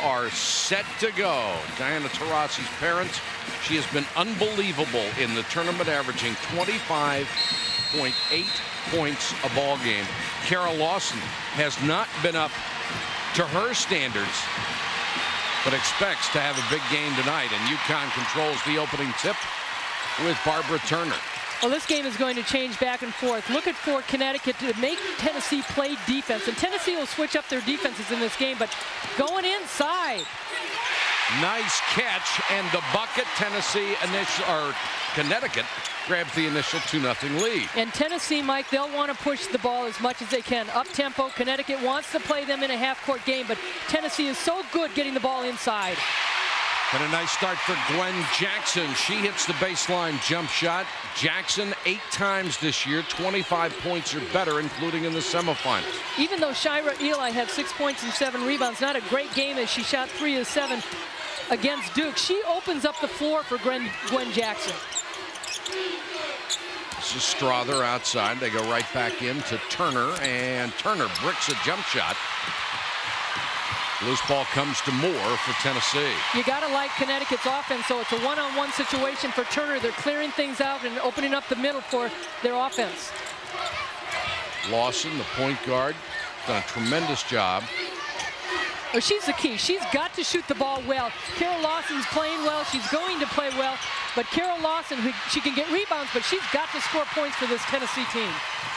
are set to go. Diana Taurasi's parents, she has been unbelievable in the tournament, averaging 25.8 points a ball game. Kara Lawson has not been up to her standards, but expects to have a big game tonight. And UConn controls the opening tip with Barbara Turner. Well, this game is going to change back and forth. Looking for Connecticut to make Tennessee play defense. And Tennessee will switch up their defenses in this game, but going inside. Nice catch, and the bucket. Connecticut grabs the initial 2-0 lead. And Tennessee, Mike, they'll want to push the ball as much as they can. Up-tempo, Connecticut wants to play them in a half-court game, but Tennessee is so good getting the ball inside. And a nice start for Gwen Jackson. She hits the baseline jump shot. Jackson 8 times this year, 25 points or better, including in the semifinals. Even though Shira Eli had 6 points and 7 rebounds, not a great game as she shot 3 of 7 against Duke. She opens up the floor for Gwen Jackson. This is Strother outside. They go right back into Turner, and Turner bricks a jump shot. Loose ball comes to Moore for Tennessee. You got to like Connecticut's offense, so it's a one-on-one situation for Turner. They're clearing things out and opening up the middle for their offense. Lawson, the point guard, done a tremendous job. Oh, she's the key. She's got to shoot the ball well. Carol Lawson's playing well. She's going to play well. But Carol Lawson, she can get rebounds, but she's got to score points for this Tennessee team.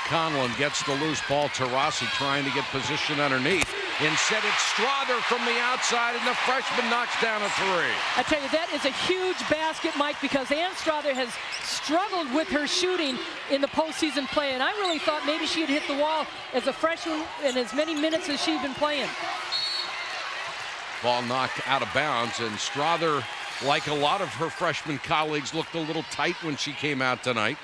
Conlon gets the loose ball. Taurasi trying to get position underneath. Instead, it's Strother from the outside, and the freshman knocks down a 3. I tell you, that is a huge basket, Mike, because Ann Strother has struggled with her shooting in the postseason play, and I really thought maybe she'd hit the wall as a freshman in as many minutes as she'd been playing. Ball knocked out of bounds, and Strother, like a lot of her freshman colleagues, looked a little tight when she came out tonight.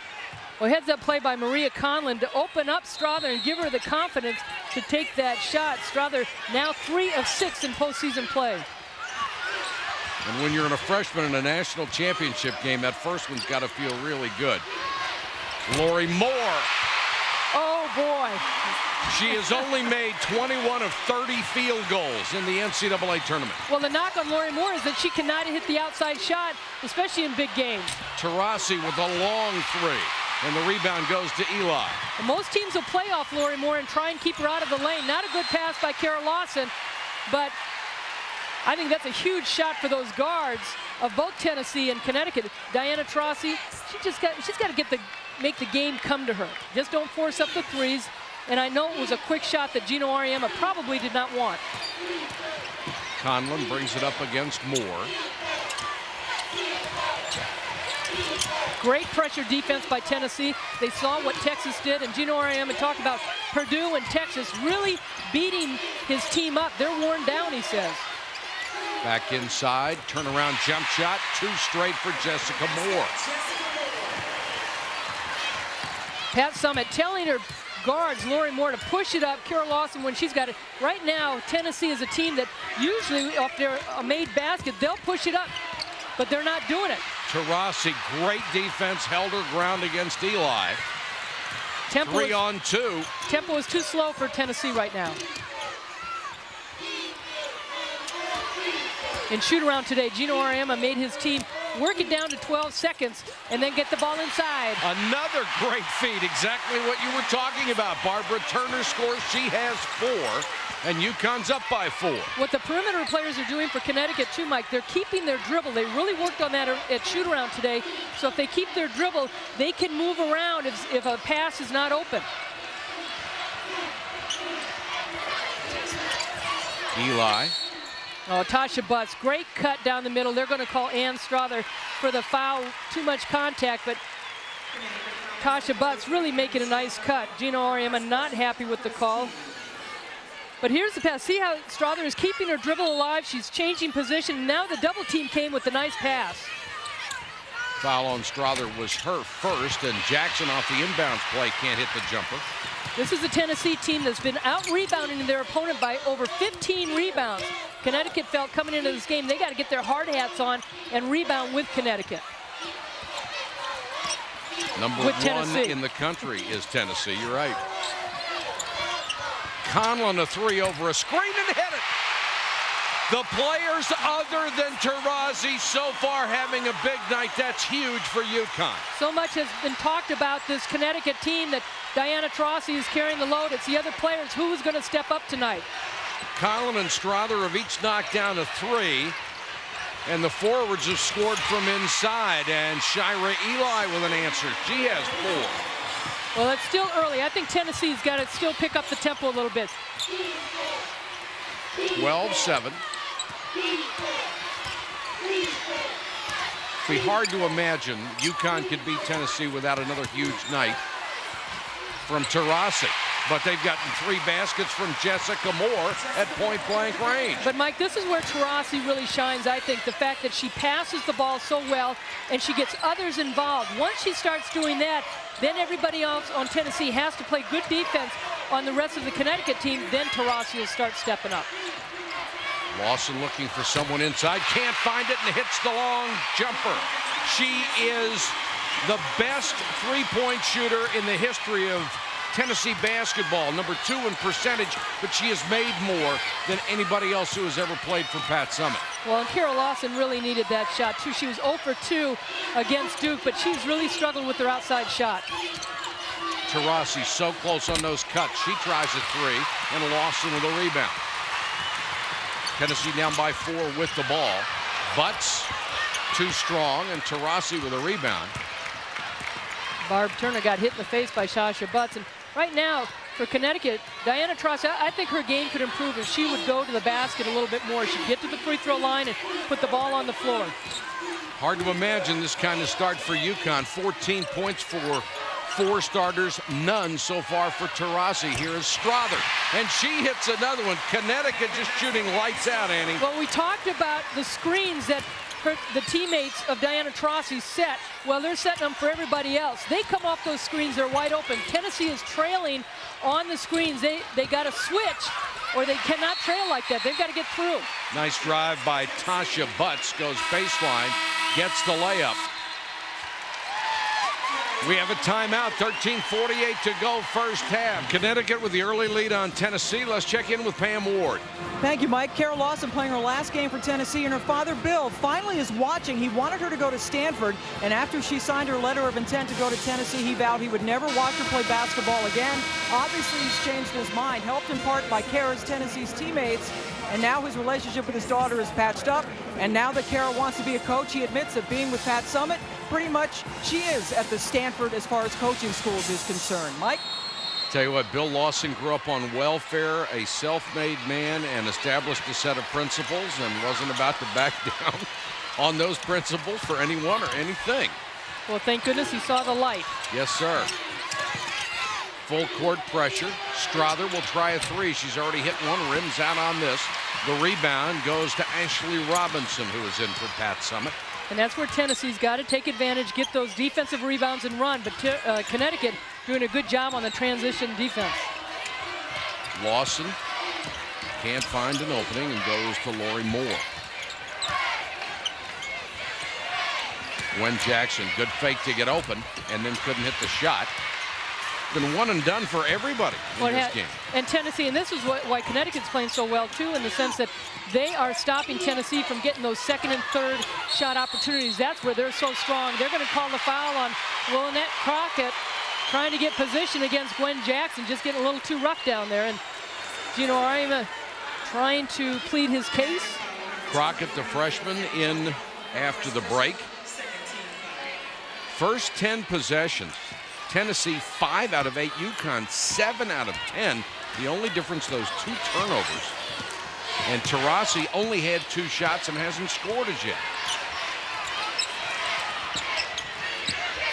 Well, heads up play by Maria Conlon to open up Strother and give her the confidence to take that shot. Strother now 3 of 6 in postseason play. And when you're in a freshman in a national championship game, that first one's got to feel really good. Lori Moore. Oh, boy. She has only made 21 of 30 field goals in the NCAA tournament. Well, the knock on Lori Moore is that she cannot hit the outside shot, especially in big games. Taurasi with a long 3. And the rebound goes to Eli. And most teams will play off Lori Moore and try and keep her out of the lane. Not a good pass by Kara Lawson, but I think that's a huge shot for those guards of both Tennessee and Connecticut. Diana Taurasi, she's got to make the game come to her. Just don't force up the threes. And I know it was a quick shot that Gino Auriemma probably did not want. Conlon brings it up against Moore. Great pressure defense by Tennessee. They saw what Texas did, and Gino Auriemma talked about Purdue and Texas really beating his team up. They're worn down, he says. Back inside, turnaround jump shot, 2 straight for Jessica Moore. Pat Summitt telling her guards, Lori Moore, to push it up. Kara Lawson, when she's got it. Right now, Tennessee is a team that usually, if they're a made basket, they'll push it up, but they're not doing it. Taurasi, great defense, held her ground against Eli. 3 on 2. Tempo is too slow for Tennessee right now. In shoot-around today, Gino Auriemma made his team work it down to 12 seconds and then get the ball inside. Another great feed, exactly what you were talking about. Barbara Turner scores, she has 4, and UConn's up by 4. What the perimeter players are doing for Connecticut too, Mike, they're keeping their dribble. They really worked on that at shoot-around today. So if they keep their dribble, they can move around if a pass is not open. Eli. Oh, Tasha Butts, great cut down the middle. They're going to call Ann Strother for the foul. Too much contact, but Tasha Butts really making a nice cut. Gino Auriemma not happy with the call. But here's the pass. See how Strother is keeping her dribble alive. She's changing position. Now the double team came with the nice pass. Foul on Strother was her first, and Jackson off the inbounds play can't hit the jumper. This is a Tennessee team that's been out-rebounding their opponent by over 15 rebounds. Connecticut felt coming into this game, they got to get their hard hats on and rebound with Connecticut. Number 1 in the country is Tennessee, you're right. Conlon a 3 over a screen and hit it. The players other than Taurasi so far having a big night. That's huge for UConn. So much has been talked about this Connecticut team that Diana Taurasi is carrying the load. It's the other players. Who's going to step up tonight? Collin and Strother have each knocked down a 3. And the forwards have scored from inside. And Shira Eli with an answer. She has 4. Well, it's still early. I think Tennessee's got to still pick up the tempo a little bit. 12-7. It'd be hard to imagine UConn could beat Tennessee without another huge night from Taurasi. But they've gotten 3 baskets from Jessica Moore at point-blank range. But, Mike, this is where Taurasi really shines, I think. The fact that she passes the ball so well and she gets others involved. Once she starts doing that, then everybody else on Tennessee has to play good defense on the rest of the Connecticut team. Then Taurasi will start stepping up. Lawson looking for someone inside. Can't find it and hits the long jumper. She is the best three-point shooter in the history of Tennessee basketball, number 2 in percentage, but she has made more than anybody else who has ever played for Pat Summitt. Well, and Kara Lawson really needed that shot, too. She was 0 for 2 against Duke, but she's really struggled with her outside shot. Taurasi so close on those cuts. She tries a 3, and Lawson with a rebound. Tennessee down by 4 with the ball. Butts too strong, and Taurasi with a rebound. Barb Turner got hit in the face by Sasha Butts. And right now, for Connecticut, Diana Taurasi, I think her game could improve if she would go to the basket a little bit more. She'd get to the free throw line and put the ball on the floor. Hard to imagine this kind of start for UConn. 14 points for 4 starters, none so far for Taurasi. Here is Strother, and she hits another one. Connecticut just shooting lights out, Annie. Well, we talked about the screens that the teammates of Diana Taurasi set. Well, they're setting them for everybody else. They come off those screens, they're wide open. Tennessee is trailing on the screens. They got to switch, or they cannot trail like that. They've got to get through. Nice drive by Tasha Butts, goes baseline, gets the layup. We have a timeout, 13:48 to go first half. Connecticut with the early lead on Tennessee. Let's check in with Pam Ward. Thank you, Mike. Kara Lawson playing her last game for Tennessee, and her father, Bill, finally is watching. He wanted her to go to Stanford, and after she signed her letter of intent to go to Tennessee, he vowed he would never watch her play basketball again. Obviously, he's changed his mind, helped in part by Kara's Tennessee's teammates, and now his relationship with his daughter is patched up. And now that Kara wants to be a coach, he admits that being with Pat Summitt, pretty much she is at the Stanford as far as coaching schools is concerned. Mike? Tell you what, Bill Lawson grew up on welfare, a self-made man, and established a set of principles and wasn't about to back down on those principles for anyone or anything. Well, thank goodness he saw the light. Yes, sir. Full court pressure. Strother will try a 3. She's already hit one, rims out on this. The rebound goes to Ashley Robinson, who is in for Pat Summitt. And that's where Tennessee's got to take advantage, get those defensive rebounds and run. But Connecticut doing a good job on the transition defense. Lawson can't find an opening and goes to Lori Moore. Gwen Jackson, good fake to get open, and then couldn't hit the shot. Been one and done for everybody in this game. And Tennessee, and this is why Connecticut's playing so well too, in the sense that they are stopping Tennessee from getting those second and third shot opportunities. That's where they're so strong. They're going to call the foul on Lynette Crockett, trying to get position against Gwen Jackson, just getting a little too rough down there. And Gino Arima trying to plead his case. Crockett, the freshman, in after the break. First 10 possessions. Tennessee 5 out of 8, UConn 7 out of 10. The only difference, those 2 turnovers. And Taurasi only had 2 shots and hasn't scored as yet.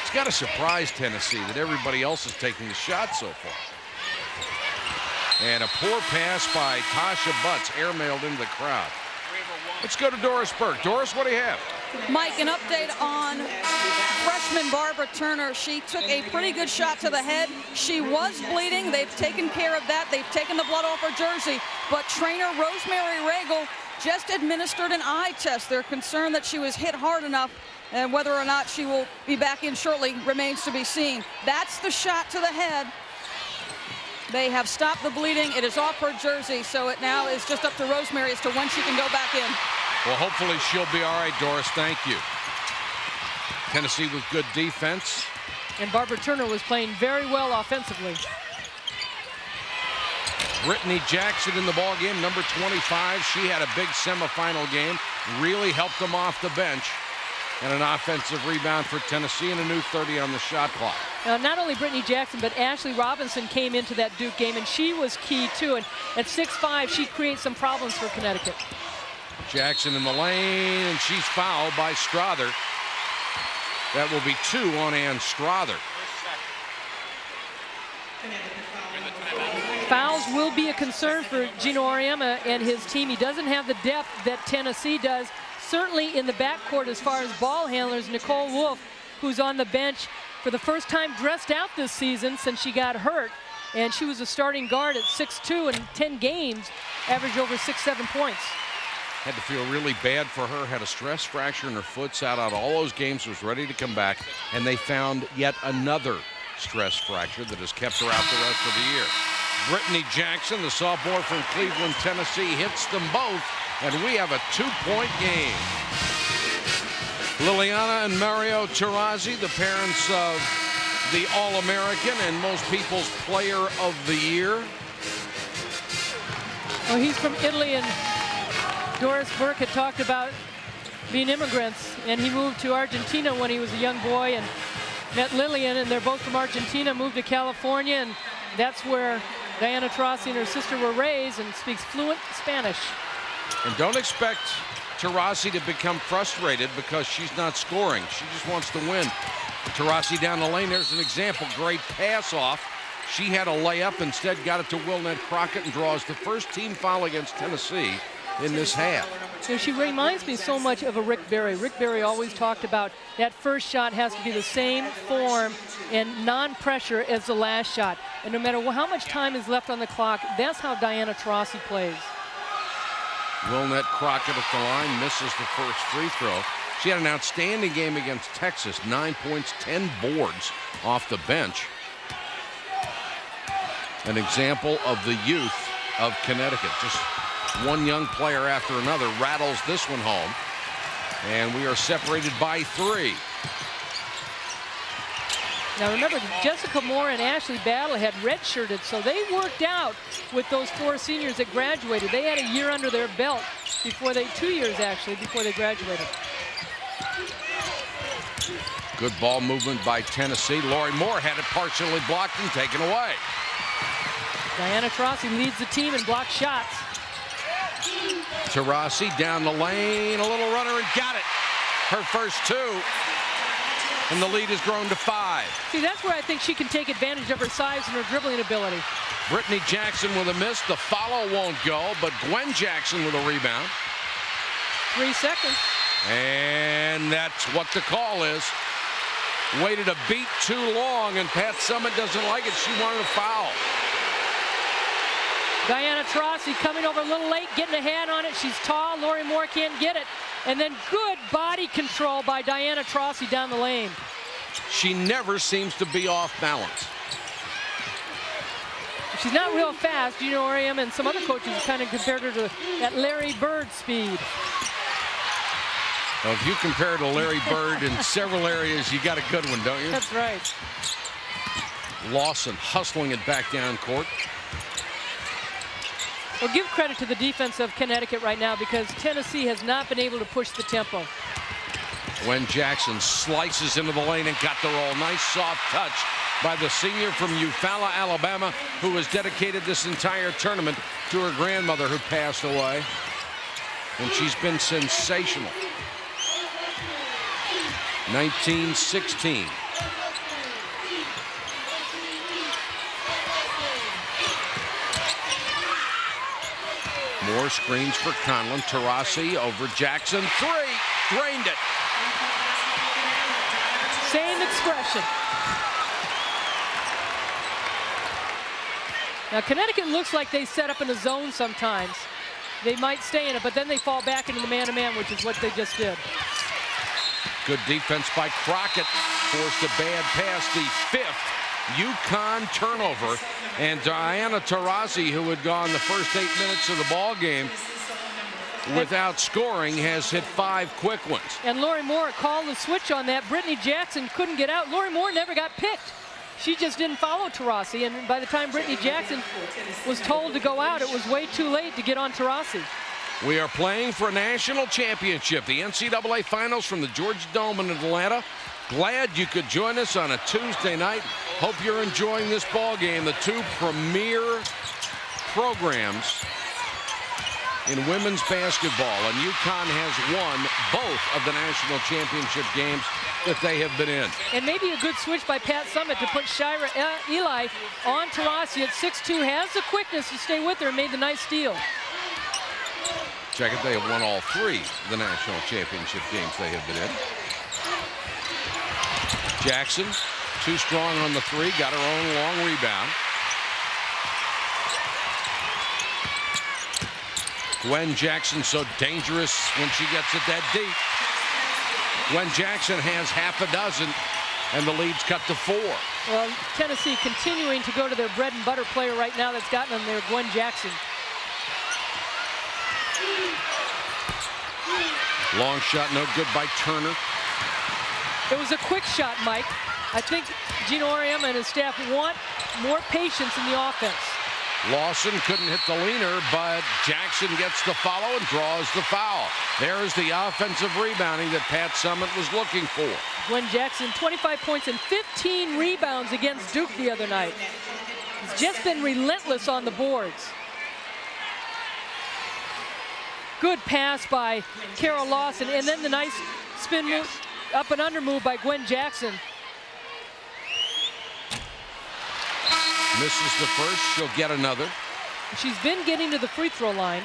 It's got to surprise Tennessee that everybody else is taking the shot so far. And a poor pass by Tasha Butts, airmailed into the crowd. Let's go to Doris Burke. Doris, what do you have? Mike, an update on freshman Barbara Turner. She took a pretty good shot to the head. She was bleeding. They've taken care of that. They've taken the blood off her jersey. But trainer Rosemary Regal just administered an eye test. They're concerned that she was hit hard enough, and whether or not she will be back in shortly remains to be seen. That's the shot to the head. They have stopped the bleeding. It is off her jersey, so it now is just up to Rosemary as to when she can go back in. Well, hopefully she'll be all right, Doris. Thank you. Tennessee with good defense. And Barbara Turner was playing very well offensively. Brittany Jackson in the ball game, number 25. She had a big semifinal game, really helped them off the bench. And an offensive rebound for Tennessee and a new 30 on the shot clock. Now, not only Brittany Jackson, but Ashley Robinson came into that Duke game, and she was key too. And at 6'5", she creates some problems for Connecticut. Jackson in the lane, and she's fouled by Strother. That will be 2 on Ann Strother. Fouls will be a concern for Gino Auriemma and his team. He doesn't have the depth that Tennessee does. Certainly in the backcourt as far as ball handlers. Nicole Wolf, who's on the bench for the first time dressed out this season since she got hurt. And she was a starting guard at 6'2", and 10 games, averaged over 6-7 points. Had to feel really bad for her, had a stress fracture in her foot, sat out all those games, was ready to come back, and they found yet another stress fracture that has kept her out the rest of the year. Brittany Jackson, the sophomore from Cleveland, Tennessee, hits them both, and we have a 2-point game. Liliana and Mario Taurasi, the parents of the All-American and most people's player of the year. Well, he's from Italy, and Doris Burke had talked about being immigrants, and he moved to Argentina when he was a young boy and met Lillian, and they're both from Argentina, moved to California, and that's where Diana Taurasi and her sister were raised, and speaks fluent Spanish. And don't expect Taurasi to become frustrated because she's not scoring. She just wants to win. Taurasi down the lane, there's an example, great pass off. She had a layup, instead got it to Wilnette Crockett and draws the first team foul against Tennessee in this half. You know, she reminds me so much of a Rick Barry. Rick Barry always talked about that first shot has to be the same form and non-pressure as the last shot. And no matter how much time is left on the clock, that's how Diana Taurasi plays. Wilnette Crockett at the line, misses the first free throw. She had an outstanding game against Texas, 9 points, 10 boards off the bench. An example of the youth of Connecticut. Just one young player after another rattles this one home. And we are separated by 3. Now remember, Jessica Moore and Ashley Battle had redshirted, so they worked out with those 4 seniors that graduated. They had a year under their belt before 2 years actually, before they graduated. Good ball movement by Tennessee. Lori Moore had it partially blocked and taken away. Diana Taurasi leads the team in blocked shots. Taurasi down the lane, a little runner, and got it. Her first 2. And the lead has grown to 5. See, that's where I think she can take advantage of her size and her dribbling ability. Brittany Jackson with a miss. The follow won't go, but Gwen Jackson with a rebound. 3 seconds. And that's what the call is. Waited a beat too long, and Pat Summitt doesn't like it. She wanted a foul. Diana Taurasi coming over a little late, getting a hand on it. She's tall. Lori Moore can't get it. And then good body control by Diana Taurasi down the lane. She never seems to be off balance. She's not real fast. Gino Auriemma and some other coaches kind of compared her to that Larry Bird speed. Well, if you compare her to Larry Bird in several areas, you got a good one, don't you? That's right. Lawson hustling it back down court. Well, give credit to the defense of Connecticut right now because Tennessee has not been able to push the tempo. When Jackson slices into the lane and got the roll. Nice soft touch by the senior from Eufaula, Alabama, who has dedicated this entire tournament to her grandmother who passed away. And she's been sensational. 1916. More screens for Conlon. Taurasi over Jackson. 3. Drained it. Same expression. Now, Connecticut looks like they set up in a zone sometimes. They might stay in it, but then they fall back into the man-to-man, which is what they just did. Good defense by Crockett. Forced a bad pass. The 5th UConn turnover, and Diana Taurasi, who had gone the first 8 minutes of the ball game without scoring, has hit 5 quick ones. And Lori Moore called the switch on that. Brittany Jackson couldn't get out. Lori Moore never got picked. She just didn't follow Taurasi, and by the time Brittany Jackson was told to go out, it was way too late to get on Taurasi. We are playing for a national championship, the NCAA Finals from the Georgia Dome in Atlanta. Glad you could join us on a Tuesday night. Hope you're enjoying this ball game. The two premier programs in women's basketball, and UConn has won both of the national championship games that they have been in. And maybe a good switch by Pat Summitt to put Shira Eli on Taurasi at 6'2", has the quickness to stay with her and made the nice steal. Check it, they have won all 3 of the national championship games they have been in. Jackson, too strong on the 3, got her own long rebound. Gwen Jackson so dangerous when she gets it that deep. Gwen Jackson has half a dozen, and the lead's cut to 4. Well, Tennessee continuing to go to their bread and butter player right now that's gotten them there, Gwen Jackson. Long shot, no good by Turner. It was a quick shot, Mike. I think Gino Auriemma and his staff want more patience in the offense. Lawson couldn't hit the leaner, but Jackson gets the follow and draws the foul. There's the offensive rebounding that Pat Summitt was looking for. Gwen Jackson, 25 points and 15 rebounds against Duke the other night. He's just been relentless on the boards. Good pass by Carol Lawson, and then the nice spin move, up and under move by Gwen Jackson. Misses the first, she'll get another. She's been getting to the free throw line.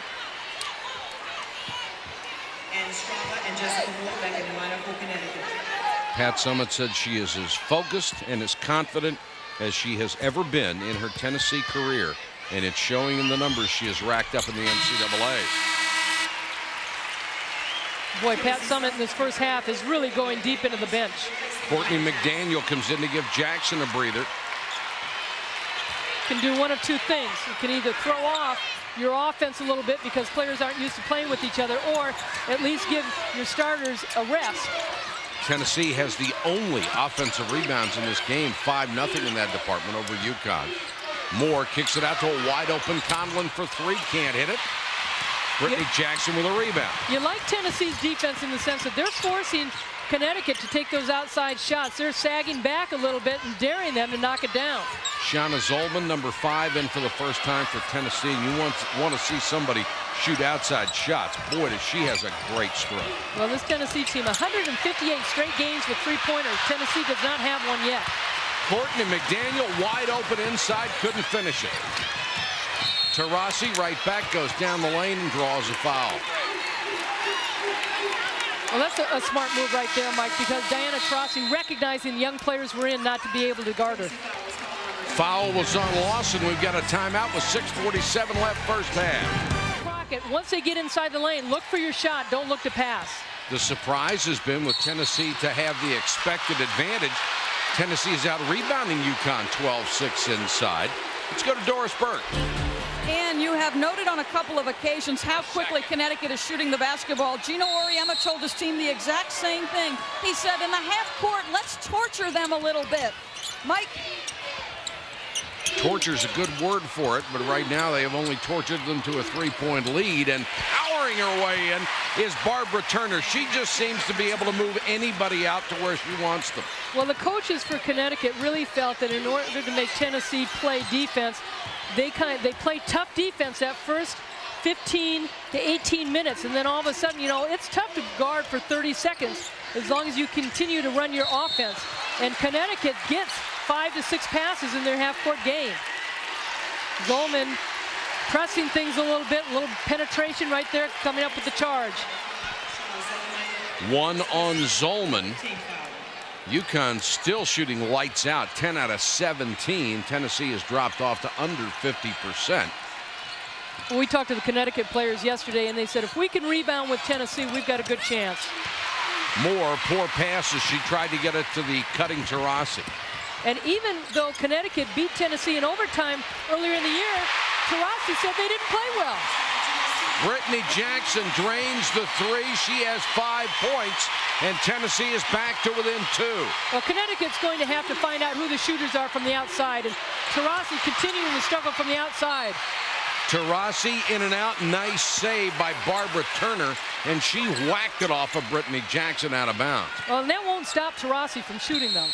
Pat Summitt said she is as focused and as confident as she has ever been in her Tennessee career, and it's showing in the numbers she has racked up in the NCAA. Boy, Pat Summitt in this first half is really going deep into the bench. Courtney McDaniel comes in to give Jackson a breather. Can do one of 2 things. You can either throw off your offense a little bit because players aren't used to playing with each other, or at least give your starters a rest. Tennessee has the only offensive rebounds in this game, 5-0 in that department over UConn. Moore kicks it out to a wide open Conlon for 3, can't hit it. Brittany Jackson with a rebound. You like Tennessee's defense in the sense that they're forcing Connecticut to take those outside shots. They're sagging back a little bit and daring them to knock it down. Shauna Zolman, number 5, in for the first time for Tennessee. And you want to see somebody shoot outside shots. Boy, does she has a great stroke. Well, this Tennessee team, 158 straight games with 3-pointers. Tennessee does not have one yet. Courtney McDaniel wide open inside, couldn't finish it. Taurasi right back, goes down the lane and draws a foul. Well, that's a smart move right there, Mike, because Diana Taurasi recognizing the young players were in not to be able to guard her. Foul was on Lawson. We've got a timeout with 6:47 left first half. Crockett, once they get inside the lane, look for your shot. Don't look to pass. The surprise has been with Tennessee to have the expected advantage. Tennessee is out rebounding UConn 12-6 inside. Let's go to Doris Burke. And you have noted on a couple of occasions how quickly Connecticut is shooting the basketball. Gino Auriemma told his team the exact same thing. He said, in the half court, let's torture them a little bit. Mike? Torture's a good word for it, but right now they have only tortured them to a 3-point lead, and powering her way in is Barbara Turner. She just seems to be able to move anybody out to where she wants them. Well, the coaches for Connecticut really felt that in order to make Tennessee play defense, they play tough defense that first 15 to 18 minutes, and then all of a sudden, you know, it's tough to guard for 30 seconds as long as you continue to run your offense. And Connecticut gets 5 to 6 passes in their half-court game. Zolman pressing things a little bit, a little penetration right there, coming up with the charge. One on Zolman. UConn still shooting lights out, 10 out of 17. Tennessee has dropped off to under 50%. We talked to the Connecticut players yesterday, and they said if we can rebound with Tennessee, we've got a good chance. Moore, poor passes. She tried to get it to the cutting Taurasi. And even though Connecticut beat Tennessee in overtime earlier in the year, Taurasi said they didn't play well. Brittany Jackson drains the three. She has 5 points, and Tennessee is back to within 2. Well, Connecticut's going to have to find out who the shooters are from the outside, and Taurasi continuing to struggle from the outside. Taurasi in and out. Nice save by Barbara Turner, and she whacked it off of Brittany Jackson out of bounds. Well, and that won't stop Taurasi from shooting, though.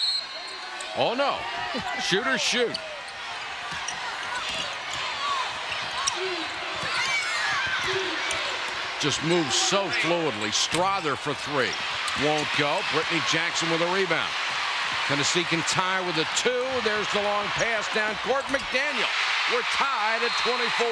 Oh, no. Shooters shoot. Just moves so fluidly. Strother for 3. Won't go. Brittany Jackson with a rebound. Tennessee can tie with a 2. There's the long pass down court. McDaniel. We're tied at 24.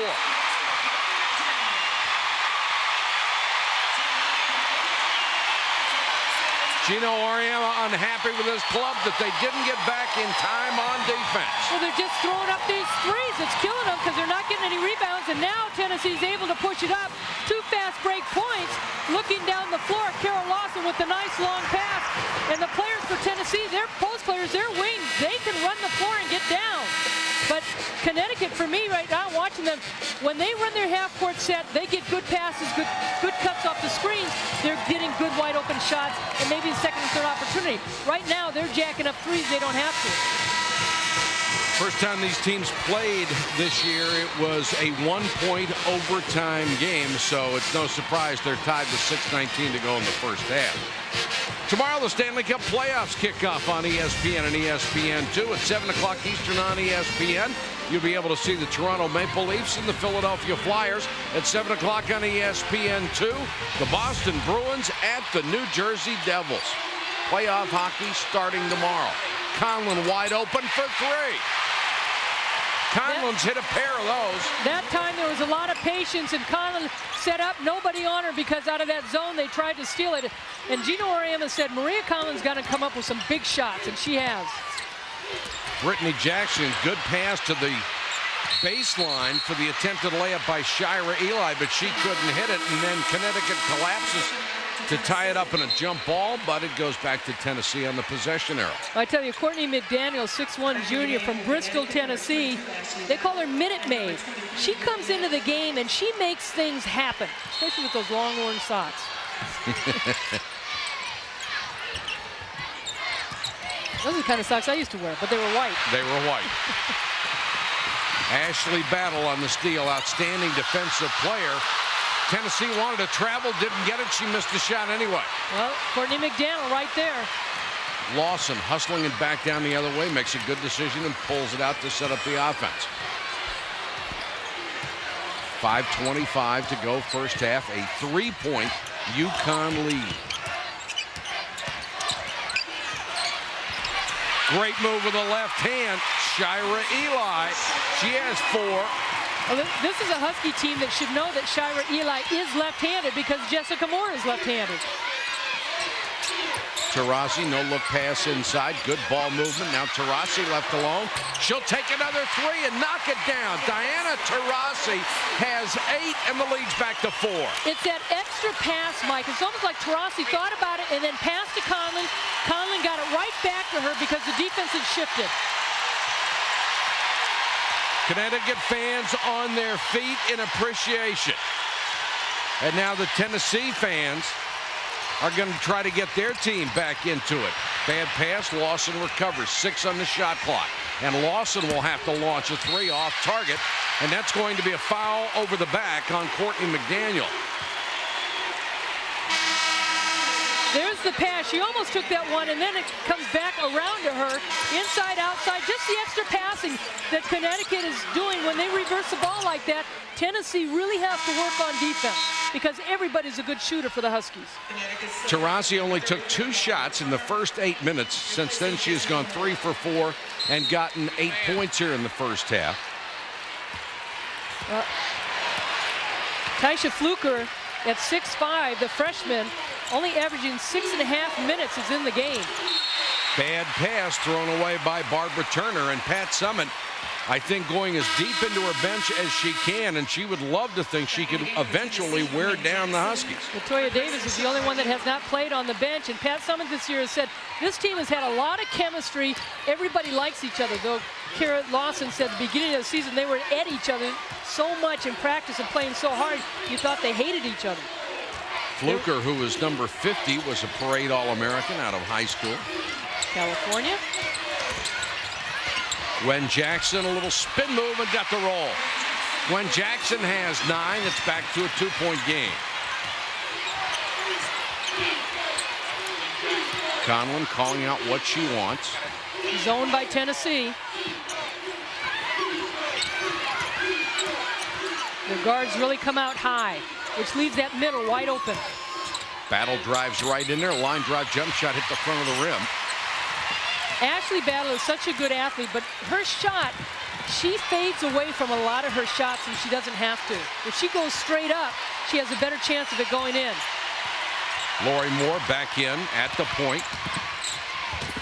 Gino Auriemma unhappy with his club that they didn't get back in time on defense. Well, they're just throwing up these threes. It's killing them because they're not getting any rebounds, and now Tennessee's able to push it up. 2 fast break points. Looking down the floor, Carol Lawson with the nice long pass. And the players for Tennessee, their post players, their wings, they can run the floor and get down. But Connecticut, for me right now, watching them, when they run their half-court set, they get good passes, good cuts off the screens. They're getting good wide-open shots and maybe a second and third opportunity. Right now, they're jacking up threes they don't have to. First time these teams played this year, it was a 1-point overtime game, so it's no surprise they're tied with 6:19 to go in the first half. Tomorrow, the Stanley Cup playoffs kick off on ESPN and ESPN2 at 7 o'clock Eastern on ESPN. You'll be able to see the Toronto Maple Leafs and the Philadelphia Flyers at 7 o'clock on ESPN2. The Boston Bruins at the New Jersey Devils. Playoff hockey starting tomorrow. Conlon wide open for 3. Conlon's hit a pair of those. That time there was a lot of patience, and Conlon set up, nobody on her, because out of that zone they tried to steal it. And Gino Auriemma said Maria Conlon's got to come up with some big shots, and she has. Brittany Jackson, good pass to the baseline for the attempted layup by Shira Eli, but she couldn't hit it, and then Connecticut collapses to tie it up in a jump ball, but it goes back to Tennessee on the possession arrow. I tell you, Courtney McDaniel, 6'1" junior from Bristol, Tennessee. They call her Minute Maid. She comes into the game and she makes things happen, especially with those long orange socks. Those are the kind of socks I used to wear, but they were white. They were white. Ashley Battle on the steal, outstanding defensive player. Tennessee wanted to travel, didn't get it. She missed the shot anyway. Well, Courtney McDaniel right there. Lawson hustling it back down the other way, makes a good decision and pulls it out to set up the offense. 5:25 to go first half, a 3-point UConn lead. Great move with the left hand. Shira Eli, she has 4. Well, this is a Husky team that should know that Shira Eli is left-handed because Jessica Moore is left-handed. Taurasi, no-look pass inside. Good ball movement. Now Taurasi left alone. She'll take another 3 and knock it down. Diana Taurasi has 8, and the lead's back to 4. It's that extra pass, Mike. It's almost like Taurasi thought about it and then passed to Conlon. Conlon got it right back to her because the defense had shifted. Connecticut fans on their feet in appreciation. And now the Tennessee fans are going to try to get their team back into it. Bad pass, Lawson recovers, 6 on the shot clock. And Lawson will have to launch a 3 off target, and that's going to be a foul over the back on Courtney McDaniel. There's the pass. She almost took that one, and then it comes back around to her. Inside, outside, just the extra passing that Connecticut is doing when they reverse the ball like that. Tennessee really has to work on defense because everybody's a good shooter for the Huskies. Taurasi only took 2 shots in the first 8 minutes. Since then, she has gone 3 for 4 and gotten 8 points here in the first half. Taisha Fluker at 6'5", the freshman, only averaging 6.5 minutes is in the game. Bad pass thrown away by Barbara Turner, and Pat Summitt I think going as deep into her bench as she can, and she would love to think she could eventually wear down the Huskies. Latoya Davis is the only one that has not played on the bench, and Pat Summitt this year has said this team has had a lot of chemistry. Everybody likes each other, though Kara Lawson said at the beginning of the season they were at each other so much in practice and playing so hard, you thought they hated each other. Fluker, who was number 50, was a parade All-American out of high school. California. Gwen Jackson, a little spin move and got the roll. Gwen Jackson has 9. It's back to a 2-point game. Conlon calling out what she wants. Zone by Tennessee. The guards really come out high, which leaves that middle wide open. Battle drives right in there. Line drive jump shot hit the front of the rim. Ashley Battle is such a good athlete, but her shot, she fades away from a lot of her shots and she doesn't have to. If she goes straight up, she has a better chance of it going in. Lori Moore back in at the point.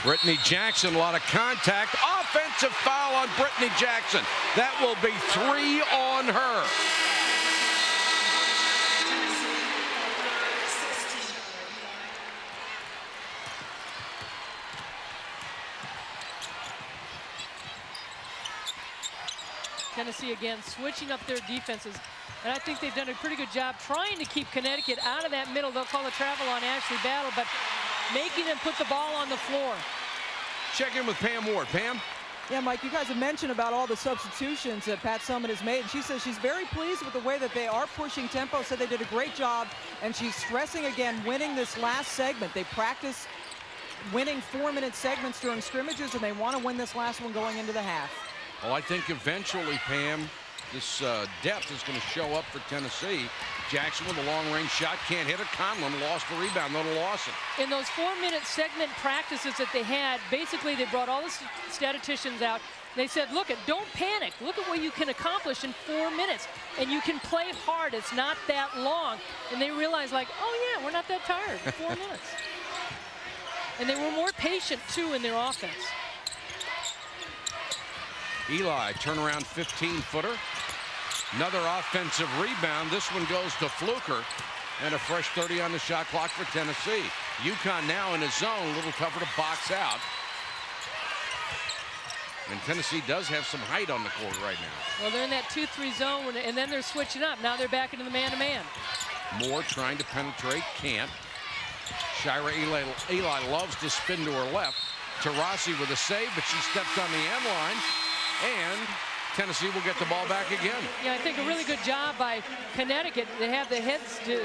Brittany Jackson, a lot of contact. Offensive foul on Brittany Jackson. That will be 3 on her. Tennessee again switching up their defenses, and I think they've done a pretty good job trying to keep Connecticut out of that middle. They'll call a travel on Ashley Battle, but making them put the ball on the floor. Check in with Pam Ward. Pam? Yeah, Mike, you guys have mentioned about all the substitutions that Pat Summitt has made, and she says she's very pleased with the way that they are pushing tempo, said they did a great job, and she's stressing again winning this last segment. They practice winning 4-minute segments during scrimmages, and they want to win this last one going into the half. Well, I think eventually, Pam, this depth is going to show up for Tennessee. Jackson with a long-range shot, can't hit it. Conlon lost the rebound, Little Lawson. In those 4-minute segment practices that they had, basically they brought all the statisticians out. They said, look, don't panic. Look at what you can accomplish in 4 minutes. And you can play hard. It's not that long. And they realized, like, oh, yeah, we're not that tired. 4 minutes. And they were more patient, too, in their offense. Eli, turnaround 15-footer. Another offensive rebound. This one goes to Fluker. And a fresh 30 on the shot clock for Tennessee. UConn now in a zone, a little tougher to box out. And Tennessee does have some height on the court right now. Well, they're in that 2-3 zone, and then they're switching up. Now they're back into the man-to-man. Moore trying to penetrate, can't. Shira Eli loves to spin to her left. Taurasi with a save, but she stepped on the end line. And Tennessee will get the ball back again. Yeah, I think a really good job by Connecticut. They have the heads to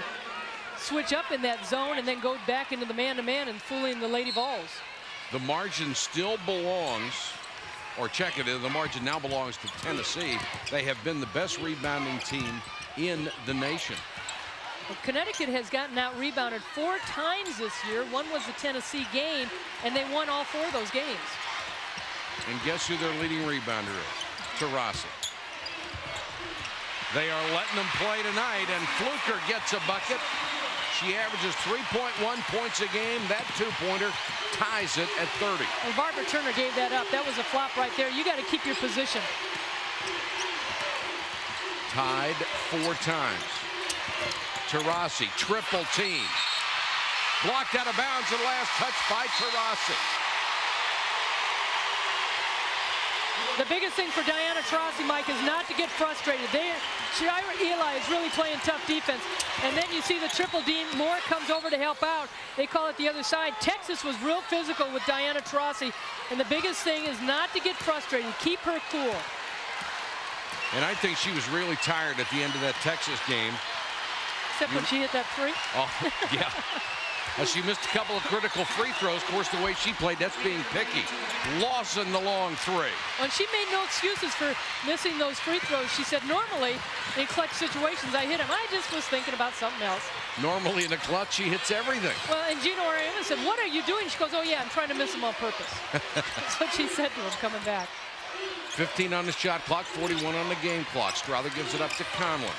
switch up in that zone and then go back into the man-to-man and fooling the Lady Vols. The margin still belongs, or check it, the margin now belongs to Tennessee. They have been the best rebounding team in the nation. Well, Connecticut has gotten out-rebounded 4 times this year. One was the Tennessee game, and they won all 4 of those games. And guess who their leading rebounder is? Taurasi. They are letting them play tonight, and Fluker gets a bucket. She averages 3.1 points a game. That 2-pointer ties it at 30. And Barbara Turner gave that up. That was a flop right there. You got to keep your position. Tied 4 times. Taurasi, triple team. Blocked out of bounds, and last touch by Taurasi. The biggest thing for Diana Taurasi, Mike, is not to get frustrated. Shira Eli is really playing tough defense. And then you see the triple D. Moore comes over to help out. They call it the other side. Texas was real physical with Diana Taurasi. And the biggest thing is not to get frustrated. Keep her cool. And I think she was really tired at the end of that Texas game. Except when she hit that free. Oh, yeah. She missed a couple of critical free throws. Of course, the way she played, that's being picky. Lawson the long 3. And she made no excuses for missing those free throws. She said, normally, in clutch situations, I hit him. I just was thinking about something else. Normally in the clutch, she hits everything. Well, and Gino Ariema said, what are you doing? She goes, oh, yeah, I'm trying to miss him on purpose. That's what she said to him coming back. 15 on the shot clock, 41 on the game clock. Strother gives it up to Conlon.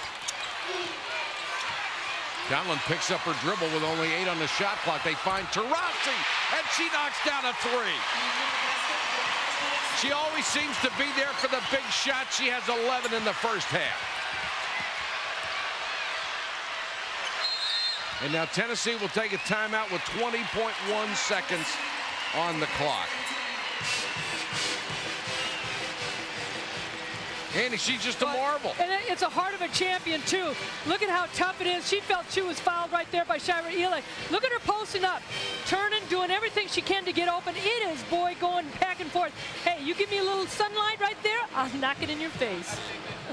Conlon picks up her dribble with only 8 on the shot clock. They find Taurasi, and she knocks down a 3. She always seems to be there for the big shot. She has 11 in the first half. And now Tennessee will take a timeout with 20.1 seconds on the clock. Andy, she's just a marvel. And it's a heart of a champion, too. Look at how tough it is. She felt she was fouled right there by Shira Eli. Look at her posting up, turning, doing everything she can to get open. It is, boy, going back and forth. Hey, you give me a little sunlight right there, I'll knock it in your face.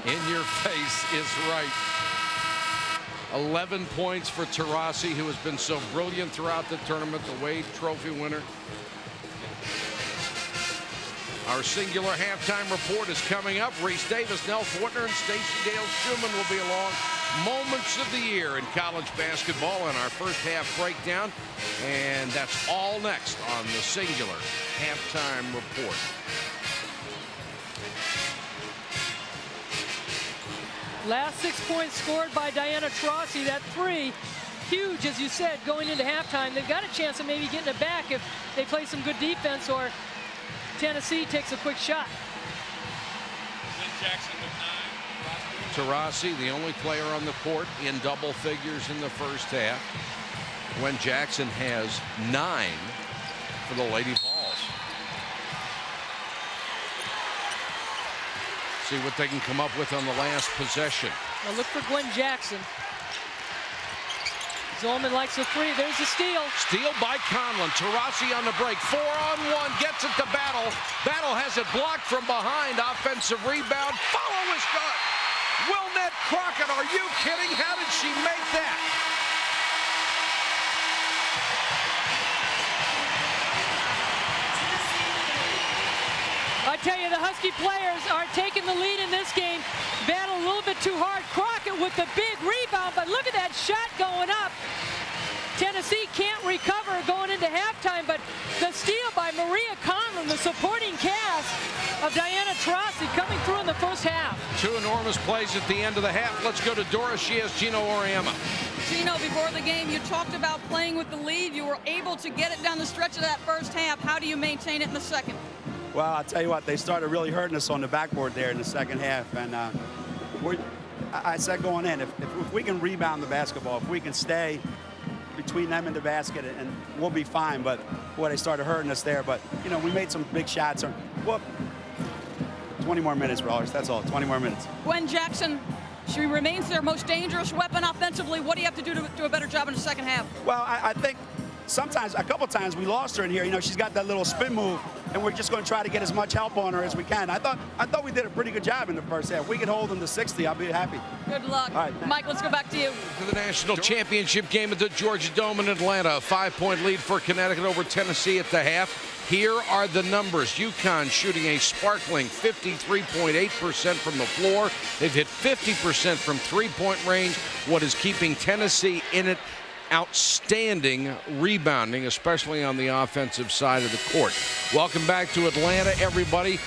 In your face is right. 11 points for Taurasi, who has been so brilliant throughout the tournament, the Wade Trophy winner. Our singular halftime report is coming up. Reese Davis, Nell Fortner, and Stacey Dale Schumann will be along. Moments of the year in college basketball in our first half breakdown. And that's all next on the singular halftime report. Last 6 points scored by Diana Taurasi. That three, huge, as you said, going into halftime. They've got a chance of maybe getting it back if they play some good defense or Tennessee takes a quick shot. Taurasi, the only player on the court in double figures in the first half. Gwen Jackson has 9 for the Lady Vols. See what they can come up with on the last possession. Now look for Gwen Jackson. Zolman likes the three. There's a steal. Steal by Conlon. Taurasi on the break. 4-on-1. Gets it to Battle. Battle has it blocked from behind. Offensive rebound. Follow is good. Wilnette Crockett. Are you kidding? How did she make that? I tell you, the Husky players are taking the lead in this game. Battle a little bit too hard. Crockett with the big rebound, but look at that shot going up. Tennessee can't recover going into halftime, but the steal by Maria Conlon, the supporting cast of Diana Taurasi, coming through in the first half. 2 enormous plays at the end of the half. Let's go to Dora. She has Gino Oriema. Gino, before the game, you talked about playing with the lead. You were able to get it down the stretch of that first half. How do you maintain it in the second? Well, I'll tell you what, they started really hurting us on the backboard there in the second half. And I said going in, if we can rebound the basketball, if we can stay between them and the basket, and we'll be fine. But, boy, they started hurting us there. But, you know, we made some big shots. Whoop. 20 more minutes, Rollers. That's all, 20 more minutes. Gwen Jackson, she remains their most dangerous weapon offensively. What do you have to do to do a better job in the second half? Well, I think sometimes, a couple times, we lost her in here. You know, she's got that little spin move, and we're just going to try to get as much help on her as we can. I thought we did a pretty good job in the first half. If we can hold them to 60, I'll be happy. Good luck. All right, Mike, let's go back to you. To the national championship game at the Georgia Dome in Atlanta. A 5-point lead for Connecticut over Tennessee at the half. Here are the numbers. UConn shooting a sparkling 53.8% from the floor. They've hit 50% from three-point range. What is keeping Tennessee in it? Outstanding rebounding, especially on the offensive side of the court. Welcome back to Atlanta, everybody.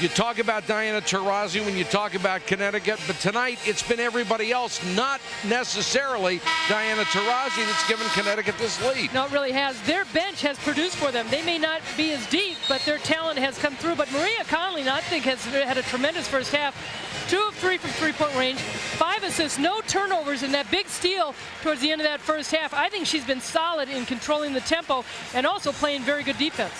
You talk about Diana Taurasi when you talk about Connecticut, but tonight it's been everybody else, not necessarily Diana Taurasi, that's given Connecticut this lead. No, it really has. Their bench has produced for them. They may not be as deep, but their talent has come through. But Maria Conley, I think, has had a tremendous first half. 2 of 3 from three-point range, 5 assists, no turnovers, and that big steal towards the end of that first half. I think she's been solid in controlling the tempo and also playing very good defense.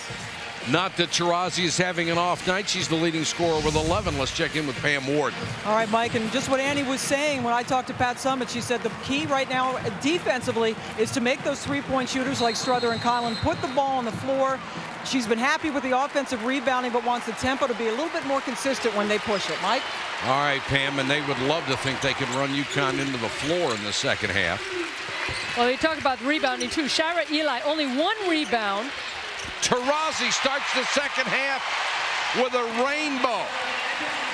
Not that Taurasi is having an off night. She's the leading scorer with 11. Let's check in with Pam Ward. All right, Mike, and just what Annie was saying when I talked to Pat Summitt, she said the key right now defensively is to make those three-point shooters like Struther and Conlon put the ball on the floor. She's been happy with the offensive rebounding, but wants the tempo to be a little bit more consistent when they push it. Mike? All right, Pam, and they would love to think they could run UConn into the floor in the second half. Well, they talk about rebounding, too. Shira Eli, only 1 rebound. Taurasi starts the second half with a rainbow.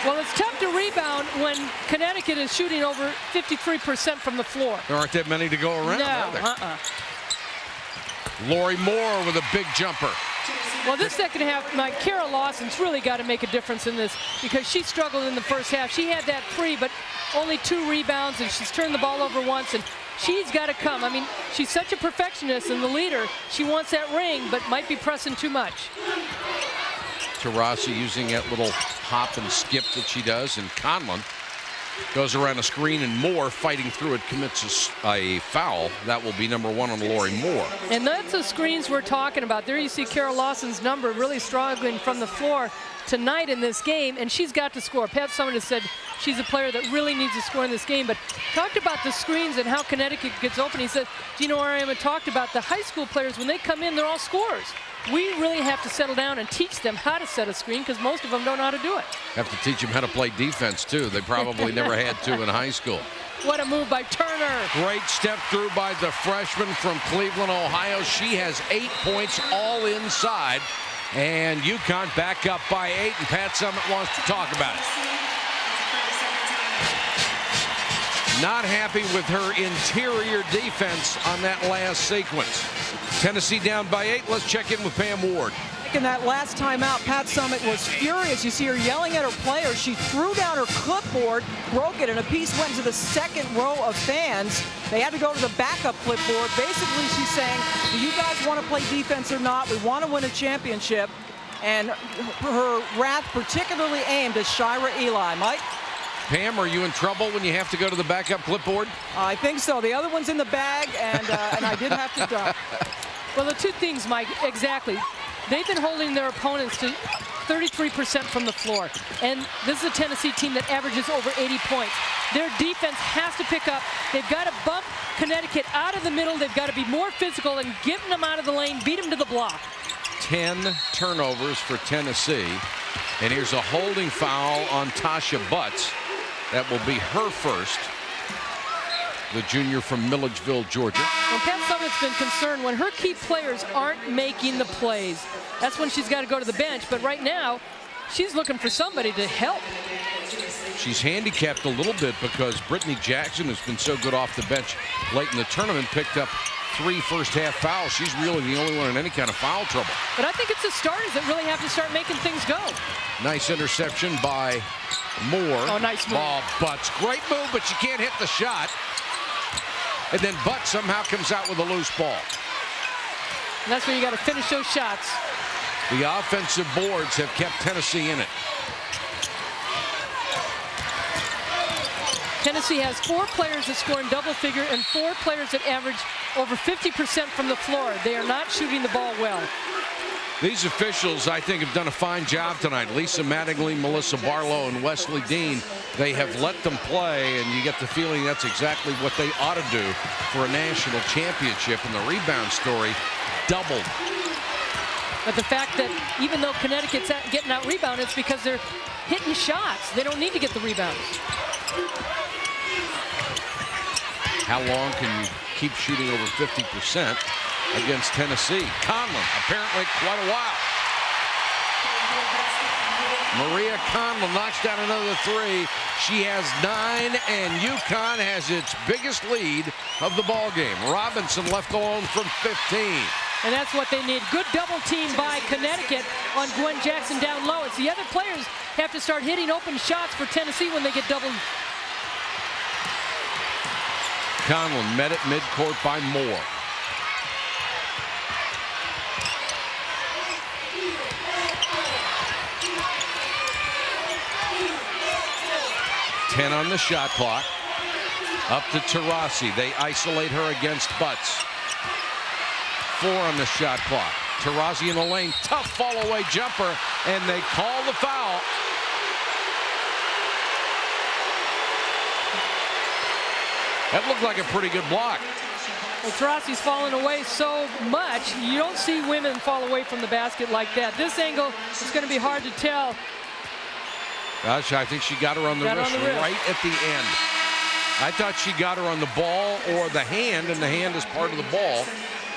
Well, it's tough to rebound when Connecticut is shooting over 53% from the floor. There aren't that many to go around, no, are there? Lori Moore with a big jumper. Well, this second half, Mike, Kara Lawson's really got to make a difference in this because she struggled in the first half. She had that 3, but only 2 rebounds, and she's turned the ball over once, and she's got to come. I mean, she's such a perfectionist and the leader. She wants that ring, but might be pressing too much. Taurasi using that little hop and skip that she does, and Conlon goes around a screen, and Moore, fighting through it, commits a foul. That will be number 1 on Lori Moore. And that's the screens we're talking about. There you see Kara Lawson's number really struggling from the floor tonight in this game, and she's got to score. Pat Summitt has said she's a player that really needs to score in this game, but talked about the screens and how Connecticut gets open. He said, Gino Ariema talked about the high school players, when they come in, they're all scorers. We really have to settle down and teach them how to set a screen, because most of them don't know how to do it. Have to teach them how to play defense, too. They probably never had to in high school. What a move by Turner. Great step through by the freshman from Cleveland, Ohio. She has 8 points all inside. And UConn back up by 8, and Pat Summitt wants to talk about it. Not happy with her interior defense on that last sequence. Tennessee down by 8. Let's check in with Pam Ward. In that last timeout, Pat Summitt was furious. You see her yelling at her players. She threw down her clipboard, broke it, and a piece went to the second row of fans. They had to go to the backup clipboard. Basically, she's saying, do you guys want to play defense or not? We want to win a championship. And her wrath particularly aimed at Shira Eli. Mike? Pam, are you in trouble when you have to go to the backup clipboard? I think so. The other one's in the bag, and I did have to duck. Well, the two things, Mike, exactly. They've been holding their opponents to 33% from the floor. And this is a Tennessee team that averages over 80 points. Their defense has to pick up. They've got to bump Connecticut out of the middle. They've got to be more physical and getting them out of the lane, beat them to the block. 10 turnovers for Tennessee. And here's a holding foul on Tasha Butts. That will be her first. The junior from Milledgeville, Georgia. Well, Pat Summitt's been concerned when her key players aren't making the plays. That's when she's got to go to the bench. But right now, she's looking for somebody to help. She's handicapped a little bit because Brittany Jackson has been so good off the bench late in the tournament, picked up 3 first-half fouls. She's really the only one in any kind of foul trouble. But I think it's the starters that really have to start making things go. Nice interception by Moore. Oh, nice move. Oh, Butts. Great move, but she can't hit the shot. And then Butts somehow comes out with a loose ball. And that's where you got to finish those shots. The offensive boards have kept Tennessee in it. Tennessee has 4 players that score in double figure and 4 players that average over 50% from the floor. They are not shooting the ball well. These officials, I think, have done a fine job tonight. Lisa Mattingly, Melissa Barlow, and Wesley Dean. They have let them play, and you get the feeling that's exactly what they ought to do for a national championship. And the rebound story doubled. But the fact that even though Connecticut's getting out rebounded, it's because they're hitting shots. They don't need to get the rebounds. How long can you keep shooting over 50% against Tennessee? Conlon, apparently quite a while. Maria Conlon knocks down another 3. She has 9, and UConn has its biggest lead of the ball game. Robinson left alone from 15. And that's what they need. Good double team by Connecticut on Gwen Jackson down low. It's the other players have to start hitting open shots for Tennessee when they get doubled. Conlon met at midcourt by Moore. Ten on the shot clock. Up to Taurasi. They isolate her against Butts. 4 on the shot clock. Taurasi in the lane. Tough fall away jumper, and they call the foul. That looked like a pretty good block. Well, Taurasi's fallen away so much. You don't see women fall away from the basket like that. This angle is going to be hard to tell. Gosh, I think she got her on the wrist right at the end. I thought she got her on the ball or the hand, and the hand is part of the ball.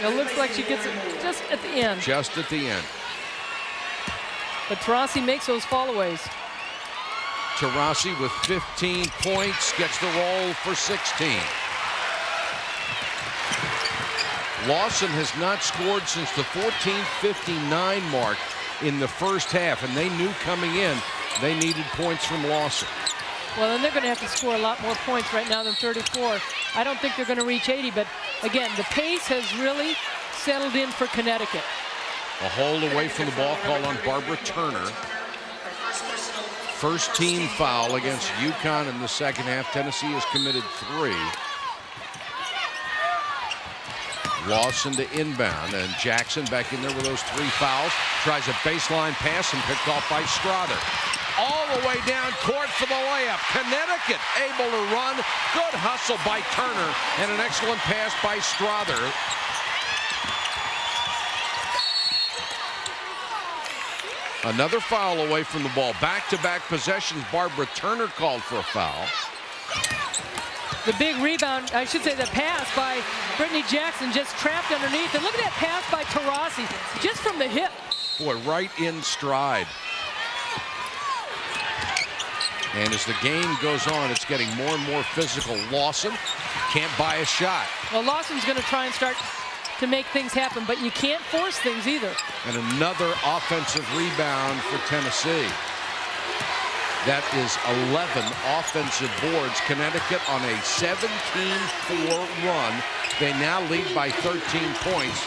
It looks like she gets it just at the end. Just at the end. But Taurasi makes those fallaways. Taurasi with 15 points gets the roll for 16. Lawson has not scored since the 14:59 mark in the first half, and they knew coming in they needed points from Lawson. Well, then they're going to have to score a lot more points right now than 34. I don't think they're going to reach 80, but again, the pace has really settled in for Connecticut. A hold away from the ball called on Barbara Turner. First team foul against UConn in the second half. Tennessee has committed 3. Lawson to inbound, and Jackson back in there with those 3 fouls. Tries a baseline pass and picked off by Strother. All the way down court for the layup. Connecticut able to run. Good hustle by Turner and an excellent pass by Strother. Another foul away from the ball. Back-to-back possessions. Barbara Turner called for a foul. The big rebound, I should say the pass by Brittany Jackson, just trapped underneath. And look at that pass by Taurasi, just from the hip. Boy, right in stride. And as the game goes on, it's getting more and more physical. Lawson can't buy a shot. Well, Lawson's going to try and start to make things happen, but you can't force things either. And another offensive rebound for Tennessee. That is 11 offensive boards. Connecticut on a 17-4 run. They now lead by 13 points.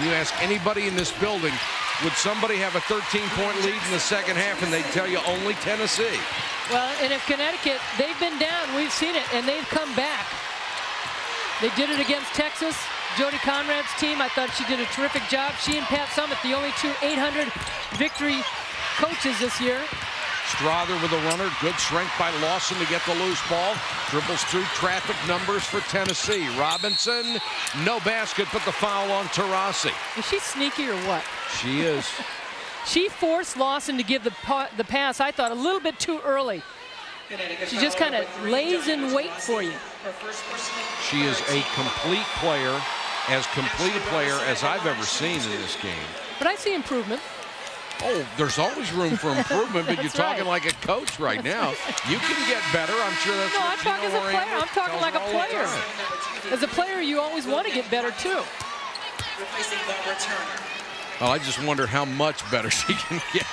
You ask anybody in this building, would somebody have a 13-point lead in the second half, and they'd tell you only Tennessee. Well, and if Connecticut, they've been down, we've seen it, and they've come back. They did it against Texas. Jody Conrad's team, I thought she did a terrific job. She and Pat Summitt, the only 2 800 victory coaches this year. Strother with a runner. Good strength by Lawson to get the loose ball. Dribbles through traffic numbers for Tennessee. Robinson, no basket, but the foul on Taurasi. Is she sneaky or what? She is. She forced Lawson to give the pass, I thought, a little bit too early. She just kind of lays in wait for you. She is a complete player, as complete a player as I've ever seen in this game. But I see improvement. Oh, there's always room for improvement, but you're talking like a coach right now. You can get better. I'm sure that's no, what I'm talking as a player. I'm talking like a player. As a player, you always want to get better, too. Well, I just wonder how much better she can get.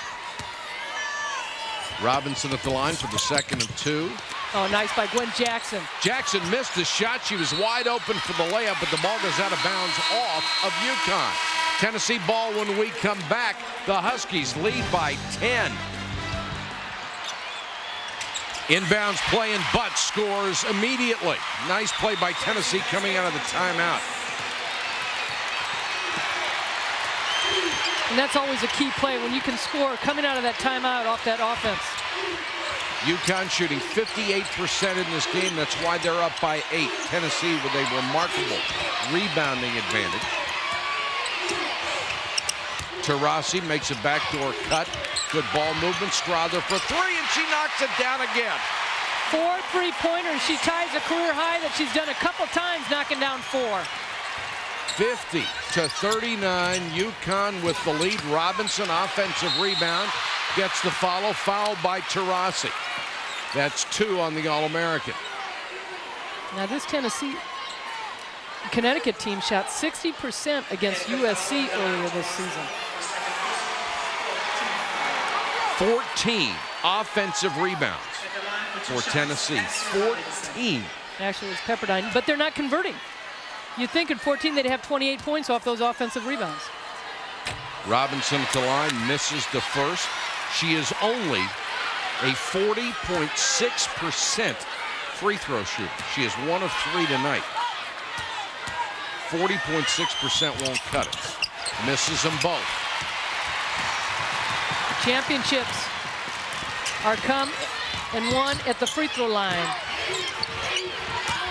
Robinson at the line for the second and 2. Oh, nice by Gwen Jackson. Jackson missed the shot. She was wide open for the layup, but the ball goes out of bounds off of UConn. Tennessee ball when we come back. The Huskies lead by 10. Inbounds play and Butts scores immediately. Nice play by Tennessee coming out of the timeout. And that's always a key play when you can score coming out of that timeout off that offense. UConn shooting 58% in this game. That's why they're up by 8. Tennessee with a remarkable rebounding advantage. Taurasi makes a backdoor cut. Good ball movement. Strother for 3, and she knocks it down again. 4 3-pointers. She ties a career high that she's done a couple times, knocking down 4. 50-39. UConn with the lead. Robinson, offensive rebound, gets the follow. Foul by Taurasi. That's 2 on the All-American. Now this Connecticut team shot 60% against USC earlier this season. 14 offensive rebounds for Tennessee. 14. Actually, it was Pepperdine, but they're not converting. You'd think in 14 they'd have 28 points off those offensive rebounds. Robinson at the line, misses the first. She is only a 40.6% free throw shooter. She is 1 of 3 tonight. 40.6% won't cut it. Misses them both. Championships are come and won at the free throw line.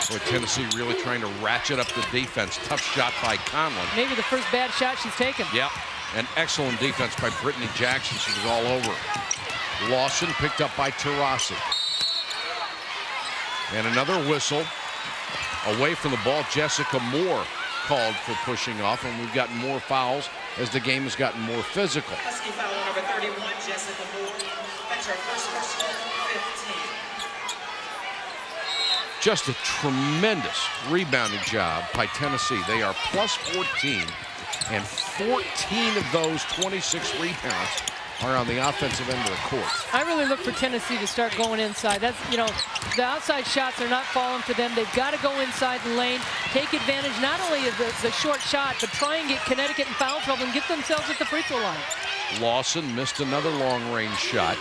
Boy, Tennessee really trying to ratchet up the defense. Tough shot by Conlon. Maybe the first bad shot she's taken. Yep. And excellent defense by Brittany Jackson. She was all over it. Lawson picked up by Taurasi. And another whistle away from the ball. Jessica Moore called for pushing off, and we've gotten more fouls as the game has gotten more physical. Husky foul on number 31, Jessica Moore. That's her first personal, 15. Just a tremendous rebounding job by Tennessee. They are plus 14, and 14 of those 26 rebounds are on the offensive end of the court. I really look for Tennessee to start going inside. That's, you know, the outside shots are not falling for them. They've got to go inside the lane, take advantage not only of the short shot, but try and get Connecticut in foul trouble and get themselves at the free throw line. Lawson missed another long-range shot.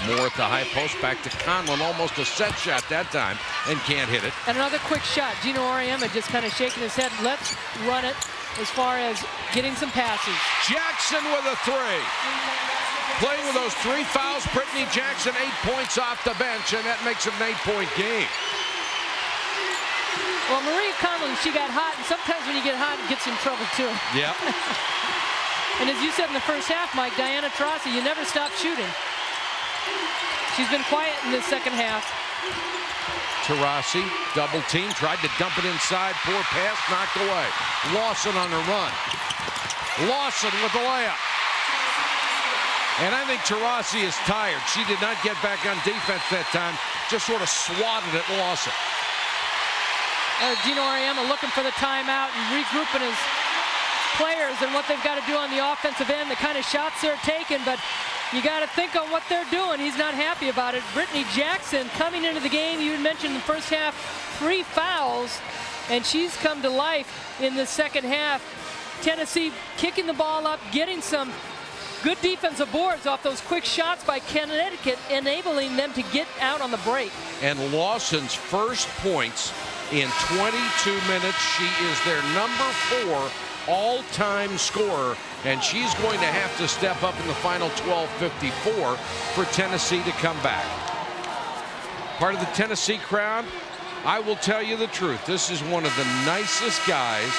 Moore at the high post, back to Conlon, almost a set shot that time, and can't hit it. And another quick shot. Gino Auriemma just kind of shaking his head. Let's run it as far as getting some passes. Jackson with a three. Playing with those 3 fouls, Brittany Jackson 8 points off the bench, and that makes it an 8-point game. Well, Maria Conlon, she got hot, and sometimes when you get hot, it gets in trouble too. Yep. And as you said in the first half, Mike, Diana Taurasi, you never stop shooting. She's been quiet in this second half. Taurasi, double team, tried to dump it inside. Poor pass, knocked away. Lawson on the run. Lawson with the layup. And I think Taurasi is tired. She did not get back on defense that time. Just sort of swatted at Lawson. Gino Auriemma looking for the timeout and regrouping his players and what they've got to do on the offensive end, the kind of shots they're taking, but you got to think on what they're doing. He's not happy about it. Brittany Jackson coming into the game, you mentioned in the first half, 3 fouls, and she's come to life in the second half. Tennessee kicking the ball up, getting some good defensive boards off those quick shots by Connecticut, enabling them to get out on the break. And Lawson's first points in 22 minutes. She is their number 4 all-time scorer, and she's going to have to step up in the final 12:54 for Tennessee to come back. Part of the Tennessee crowd, I will tell you the truth, this is one of the nicest guys,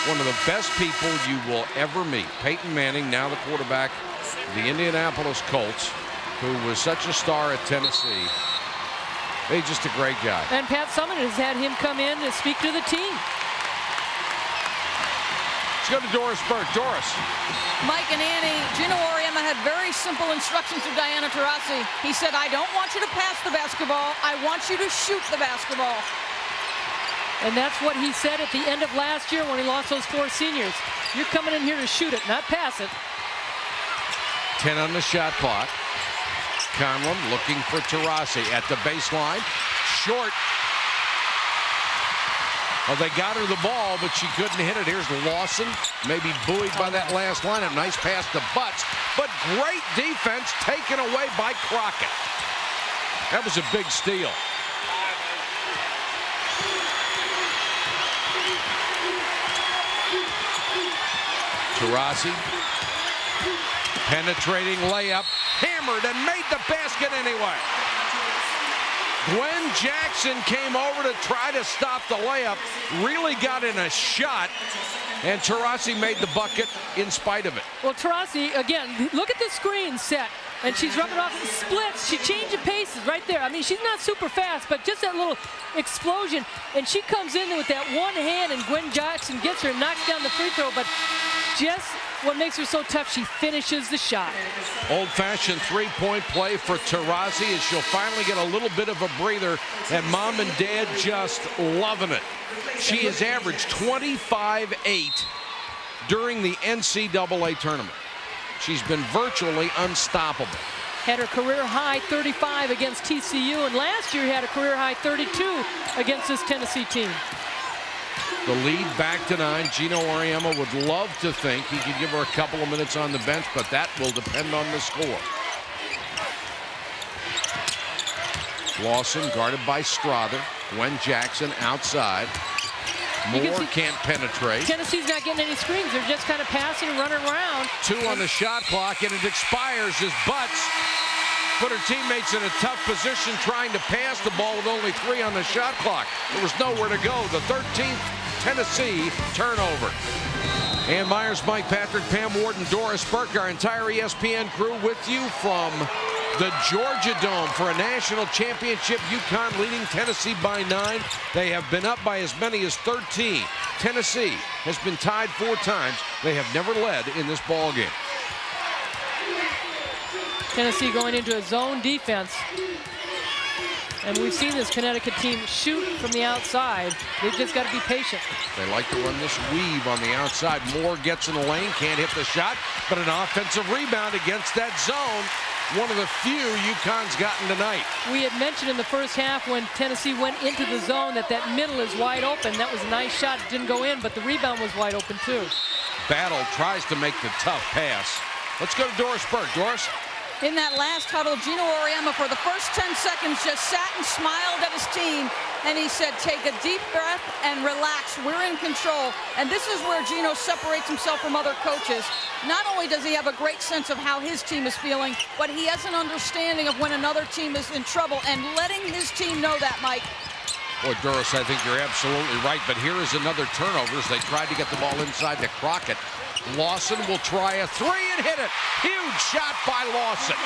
one of the best people you will ever meet. Peyton Manning, now the quarterback of the Indianapolis Colts, who was such a star at Tennessee. He's just a great guy. And Pat Summitt has had him come in to speak to the team. Let's go to Doris Burke. Doris. Mike and Annie, Gino Auriemma had very simple instructions to Diana Taurasi. He said, I don't want you to pass the basketball. I want you to shoot the basketball. And that's what he said at the end of last year when he lost those 4 seniors. You're coming in here to shoot it, not pass it. 10 on the shot clock. Conlon looking for Taurasi at the baseline. Short. Well, they got her the ball, but she couldn't hit it. Here's Lawson, maybe buoyed by that last lineup. Nice pass to Butts, but great defense taken away by Crockett. That was a big steal. Taurasi, penetrating layup, hammered and made the basket anyway. Gwen Jackson came over to try to stop the layup, really got in a shot, and Taurasi made the bucket in spite of it. Well, Taurasi, again, look at the screen set, and she's rubbing off the splits. She changed paces right there. I mean, she's not super fast, but just that little explosion, and she comes in with that one hand, and Gwen Jackson gets her and knocks down the free throw, but just what makes her so tough, she finishes the shot. Old-fashioned 3-point play for Taurasi as she'll finally get a little bit of a breather, and Mom and Dad just loving it. She has averaged 25-8 during the NCAA tournament. She's been virtually unstoppable. Had her career high 35 against TCU, and last year had a career high 32 against this Tennessee team. The lead back to 9. Gino Auriemma would love to think he could give her a couple of minutes on the bench, but that will depend on the score. Lawson guarded by Strother. Gwen Jackson outside. Moore can't penetrate. Tennessee's not getting any screens. They're just kind of passing and running around. 2 on the shot clock, and it expires as Butts put her teammates in a tough position trying to pass the ball with only 3 on the shot clock. There was nowhere to go. The 13th Tennessee turnover. Ann Myers, Mike Patrick, Pam Warden, Doris Burke, our entire ESPN crew with you from the Georgia Dome for a national championship. UConn leading Tennessee by 9. They have been up by as many as 13. Tennessee has been tied 4 times. They have never led in this ball game. Tennessee going into a zone defense. And we've seen this Connecticut team shoot from the outside. They've just got to be patient. They like to run this weave on the outside. Moore gets in the lane, can't hit the shot, but an offensive rebound against that zone. One of the few UConn's gotten tonight. We had mentioned in the first half when Tennessee went into the zone that middle is wide open. That was a nice shot. It didn't go in, but the rebound was wide open too. Battle tries to make the tough pass. Let's go to Doris Burke. Doris? In that last huddle, Gino Auriemma for the first 10 seconds just sat and smiled at his team, and he said, take a deep breath and relax. We're in control. And this is where Gino separates himself from other coaches. Not only does he have a great sense of how his team is feeling, but he has an understanding of when another team is in trouble and letting his team know that, Mike. Boy, Doris, I think you're absolutely right, but here is another turnover as they tried to get the ball inside to Crockett. Lawson will try a three and hit it. Huge shot by Lawson.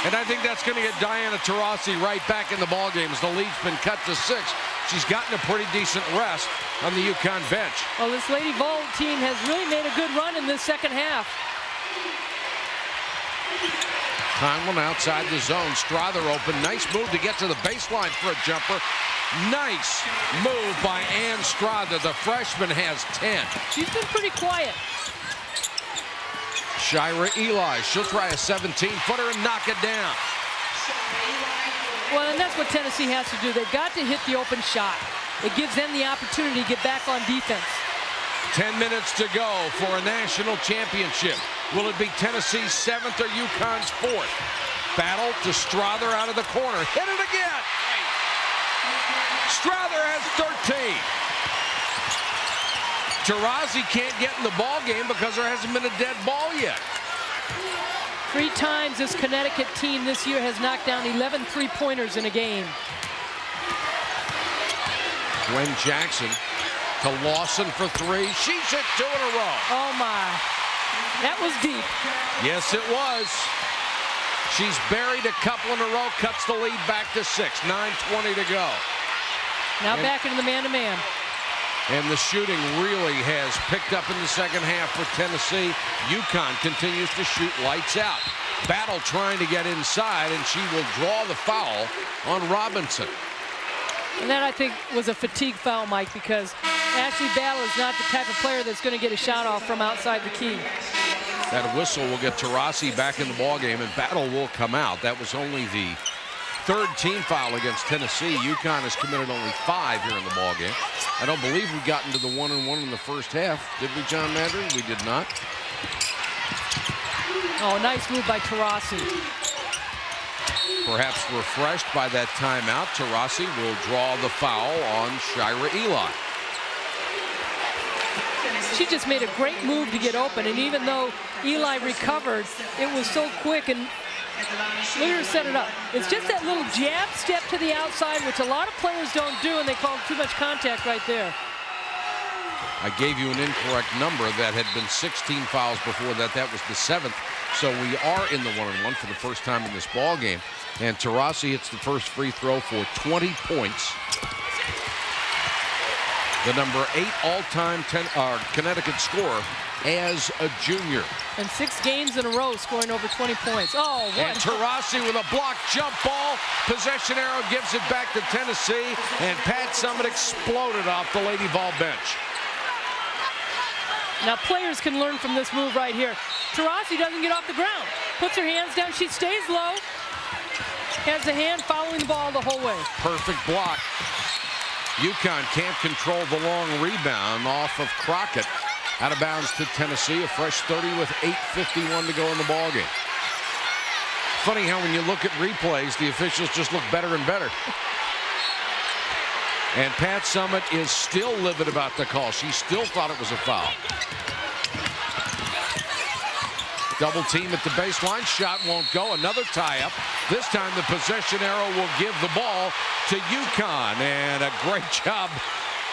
And I think that's going to get Diana Taurasi right back in the ballgame as the lead's been cut to 6. She's gotten a pretty decent rest on the UConn bench. Well, this Lady Vol team has really made a good run in this second half. Conlon outside the zone. Strother open. Nice move to get to the baseline for a jumper. Nice move by Ann Strother. The freshman has 10. She's been pretty quiet. Shira Eli. She'll try a 17-footer and knock it down. Well, and that's what Tennessee has to do. They've got to hit the open shot. It gives them the opportunity to get back on defense. 10 minutes to go for a national championship. Will it be Tennessee's 7th or UConn's 4th? Battle to Strother out of the corner. Hit it again. Strother has 13. Taurasi can't get in the ball game because there hasn't been a dead ball yet. 3 times this Connecticut team this year has knocked down 11 three-pointers in a game. Gwen Jackson to Lawson for 3. She's hit 2 in a row. Oh my, that was deep. Yes, it was. She's buried a couple in a row, cuts the lead back to 6. 9:20 to go. Now back into the man-to-man. And the shooting really has picked up in the second half for Tennessee. UConn continues to shoot lights out. Battle trying to get inside, and she will draw the foul on Robinson. And that, I think, was a fatigue foul, Mike, because Ashley Battle is not the type of player that's going to get a shot off from outside the key. That whistle will get Taurasi back in the ballgame, and Battle will come out. That was only the 3rd team foul against Tennessee. UConn has committed only 5 here in the ballgame. I don't believe we got into the 1-and-1 in the first half. Did we, John Madden? We did not. Oh, nice move by Taurasi. Perhaps refreshed by that timeout, Taurasi will draw the foul on Shira Eli. She just made a great move to get open, and even though Eli recovered, it was so quick, and look at her set it up. It's just that little jab step to the outside, which a lot of players don't do, and they call too much contact right there. I gave you an incorrect number. That had been 16 fouls before that. That was the 7th. So we are in the 1-and-1 for the first time in this ball game. And Taurasi hits the first free throw for 20 points. The number 8 all-time Connecticut scorer as a junior. And 6 games in a row scoring over 20 points. Oh, what? And Taurasi with a blocked jump ball. Possession arrow gives it back to Tennessee. And Pat Summitt exploded off the Lady Vol bench. Now players can learn from this move right here. Taurasi doesn't get off the ground. Puts her hands down. She stays low. Has the hand following the ball the whole way. Perfect block. UConn can't control the long rebound off of Crockett. Out of bounds to Tennessee. A fresh 30 with 8:51 to go in the ballgame. Funny how when you look at replays, the officials just look better and better. And Pat Summitt is still livid about the call. She still thought it was a foul. Double team at the baseline. Shot won't go. Another tie-up. This time the possession arrow will give the ball to UConn. And a great job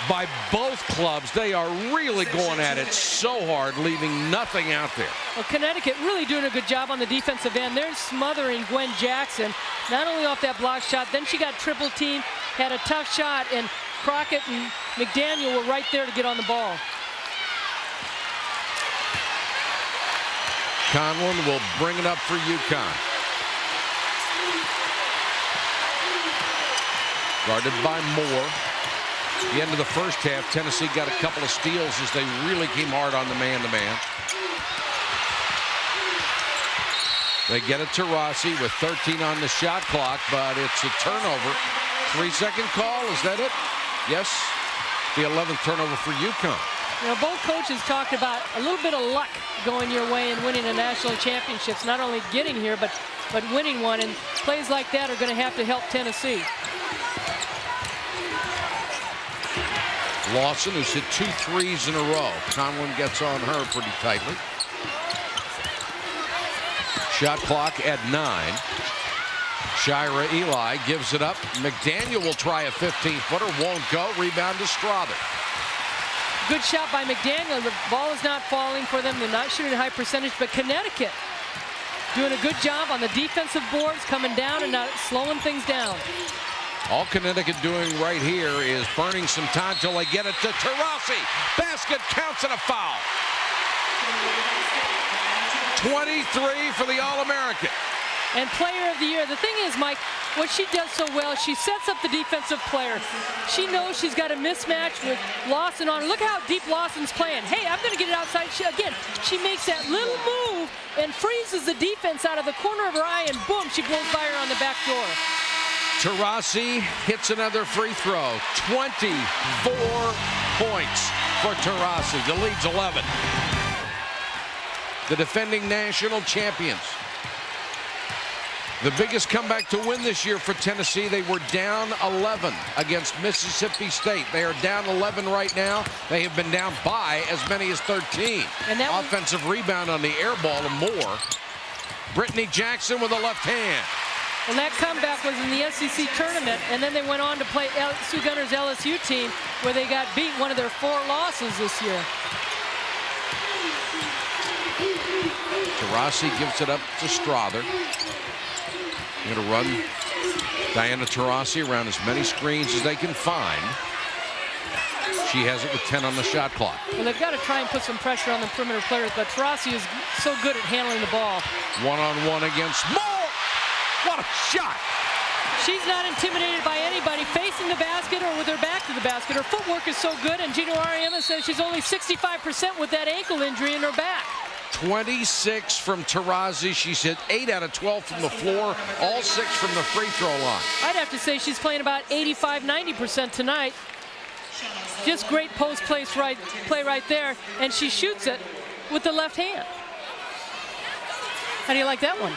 by both clubs. They are really going at it so hard, leaving nothing out there. Well, Connecticut really doing a good job on the defensive end. They're smothering Gwen Jackson, not only off that block shot, then she got triple team, had a tough shot, and Crockett and McDaniel were right there to get on the ball. Conlon will bring it up for UConn. Guarded by Moore. The end of the first half, Tennessee got a couple of steals as they really came hard on the man-to-man. They get it to Taurasi with 13 on the shot clock, but it's a turnover. 3-second call, is that it? Yes, the 11th turnover for UConn. You know, both coaches talked about a little bit of luck going your way and winning a national championships, not only getting here, but winning one, and plays like that are going to have to help Tennessee. Lawson, who's hit 2 threes in a row. Conlon gets on her pretty tightly. Shot clock at 9. Shira Eli gives it up. McDaniel will try a 15-footer. Won't go. Rebound to Strother. Good shot by McDaniel. The ball is not falling for them. They're not shooting a high percentage, but Connecticut doing a good job on the defensive boards, coming down and not slowing things down. All Connecticut doing right here is burning some time till they get it to Taurasi. Basket counts and a foul. 23 for the All-American. And player of the year. The thing is, Mike, what she does so well, she sets up the defensive player. She knows she's got a mismatch with Lawson on her. Look how deep Lawson's playing. Hey, I'm going to get it outside. She makes that little move and freezes the defense out of the corner of her eye, and boom, she blows by her on the back door. Taurasi hits another free throw. 24 points for Taurasi. The lead's 11. The defending national champions. The biggest comeback to win this year for Tennessee. They were down 11 against Mississippi State. They are down 11 right now. They have been down by as many as 13. And that offensive rebound on the air ball to Moore. Brittany Jackson with a left hand. And that comeback was in the SEC tournament, and then they went on to play Sue Gunner's LSU team, where they got beat, one of their 4 losses this year. Taurasi gives it up to Strother. Going to run Diana Taurasi around as many screens as they can find. She has it with 10 on the shot clock. Well, they've got to try and put some pressure on the perimeter players, but Taurasi is so good at handling the ball. One-on-one against Moore. What a shot! She's not intimidated by anybody facing the basket or with her back to the basket. Her footwork is so good, and Gino Ariema says she's only 65% with that ankle injury in her back. 26 from Taurasi. She's hit 8 out of 12 from the floor, all 6 from the free throw line. I'd have to say she's playing about 85–90% tonight. Just great post play right there, and she shoots it with the left hand. How do you like that one?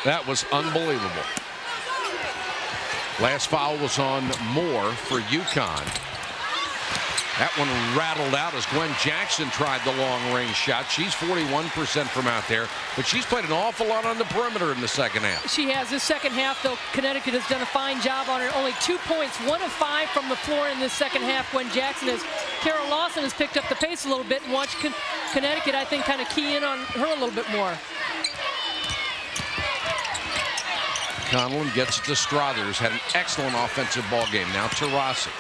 That was unbelievable. Last foul was on Moore for UConn. That one rattled out as Gwen Jackson tried the long-range shot. She's 41% from out there, but she's played an awful lot on the perimeter in the second half. She has. This second half, though, Connecticut has done a fine job on her. Only 2 points, 1 of 5 from the floor in this second half. Gwen Jackson has. Carol Lawson has picked up the pace a little bit and watched Connecticut, I think, kind of key in on her a little bit more. Conlon gets it to Strothers. Had an excellent offensive ball game. Now Taurasi.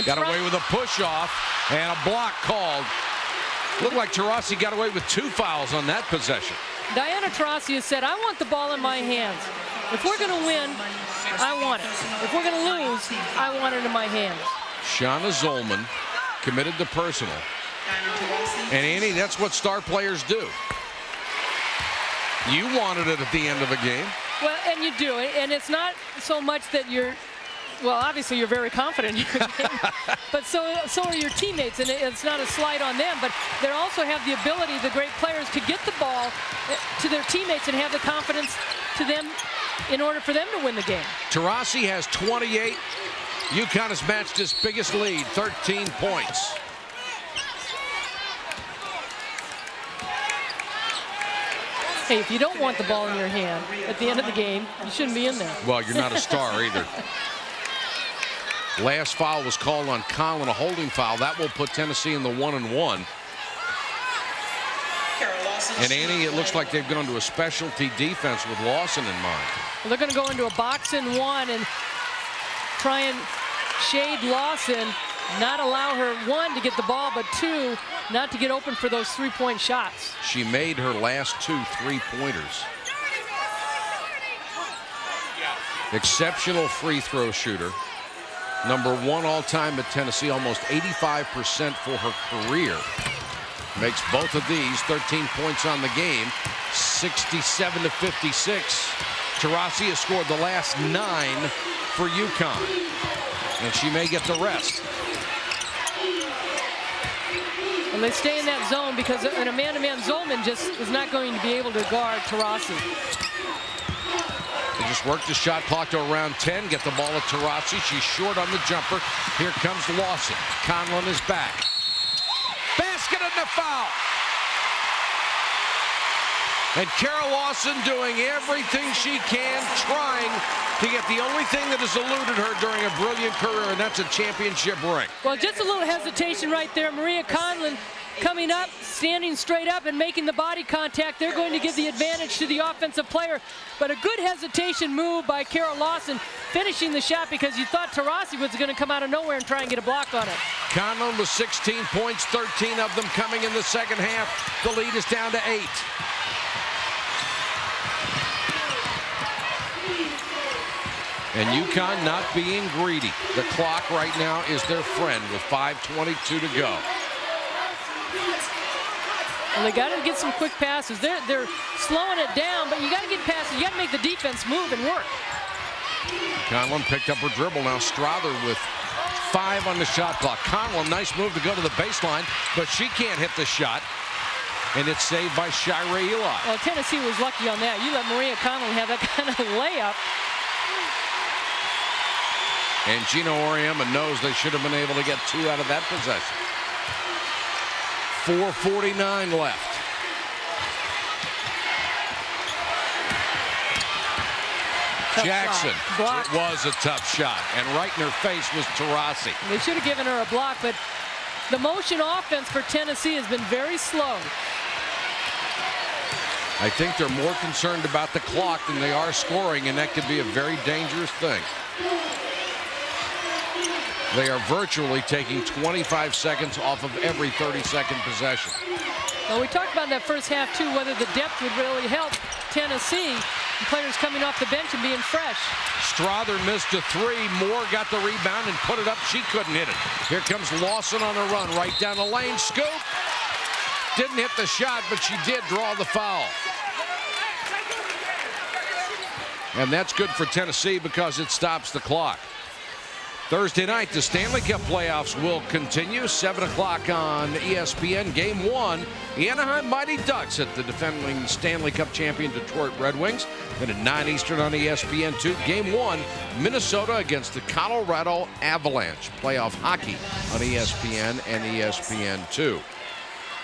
Got away with a push-off and a block called. Looked like Taurasi got away with 2 fouls on that possession. Diana Taurasi has said, I want the ball in my hands. If we're going to win, I want it. If we're going to lose, I want it in my hands. Shauna Zolman committed to personal. And Annie, that's what star players do. You wanted it at the end of a game. Well, and you do. And it's not so much that you're, well, obviously you're very confident in your game, but so are your teammates, and it's not a slight on them, but they also have the ability, the great players, to get the ball to their teammates and have the confidence to them in order for them to win the game. Taurasi has 28. UConn has matched its biggest lead, 13 points. Hey, if you don't want the ball in your hand at the end of the game, you shouldn't be in there. Well, you're not a star either. Last foul was called on Conlon, a holding foul. That will put Tennessee in the 1-and-1. And Annie, it looks like they've gone to a specialty defense with Lawson in mind. Well, they're going to go into a box-and-1 and try and shade Lawson, not allow her, 1, to get the ball, but 2, not to get open for those 3-point shots. She made her last 2 3-pointers. Exceptional free throw shooter. #1 all-time at Tennessee, almost 85% for her career. Makes both of these 13 points on the game, 67-56. Taurasi has scored the last 9 for UConn, and she may get the rest. And they stay in that zone because an man-to-man Zolman just is not going to be able to guard Taurasi. They just work the shot clock to around 10, get the ball at Taurasi. She's short on the jumper. Here comes Lawson. Conlon is back. Basket and the foul. And Kara Lawson doing everything she can, trying to get the only thing that has eluded her during a brilliant career, and that's a championship ring. Well, just a little hesitation right there. Maria Conlon coming up, standing straight up and making the body contact. They're going to give the advantage to the offensive player. But a good hesitation move by Kara Lawson, finishing the shot because you thought Taurasi was going to come out of nowhere and try and get a block on it. Conlon with 16 points, 13 of them coming in the second half. The lead is down to 8. And UConn not being greedy. The clock right now is their friend with 5:22 to go. Well, they got to get some quick passes. They're slowing it down, but you got to get passes. You got to make the defense move and work. Conlon picked up her dribble. Now Strother with 5 on the shot clock. Conlon, nice move to go to the baseline, but she can't hit the shot. And it's saved by Shira Eli. Well, Tennessee was lucky on that. You let Maria Conlon have that kind of layup. And Gino Auriemma knows they should have been able to get 2 out of that possession. 4:49 left. Tough Jackson. shot. It was a tough shot. And right in her face was Taurasi. They should have given her a block, but the motion offense for Tennessee has been very slow. I think they're more concerned about the clock than they are scoring, and that could be a very dangerous thing. They are virtually taking 25 seconds off of every 30-second possession. Well, we talked about in that first half, too, whether the depth would really help Tennessee. And players coming off the bench and being fresh. Strother missed a 3. Moore got the rebound and put it up. She couldn't hit it. Here comes Lawson on the run. Right down the lane. Scoop. Didn't hit the shot, but she did draw the foul. And that's good for Tennessee because it stops the clock. Thursday night, the Stanley Cup playoffs will continue. 7 o'clock on ESPN. Game 1, the Anaheim Mighty Ducks at the defending Stanley Cup champion Detroit Red Wings. Then at 9 Eastern on ESPN2. Game 1, Minnesota against the Colorado Avalanche. Playoff hockey on ESPN and ESPN2.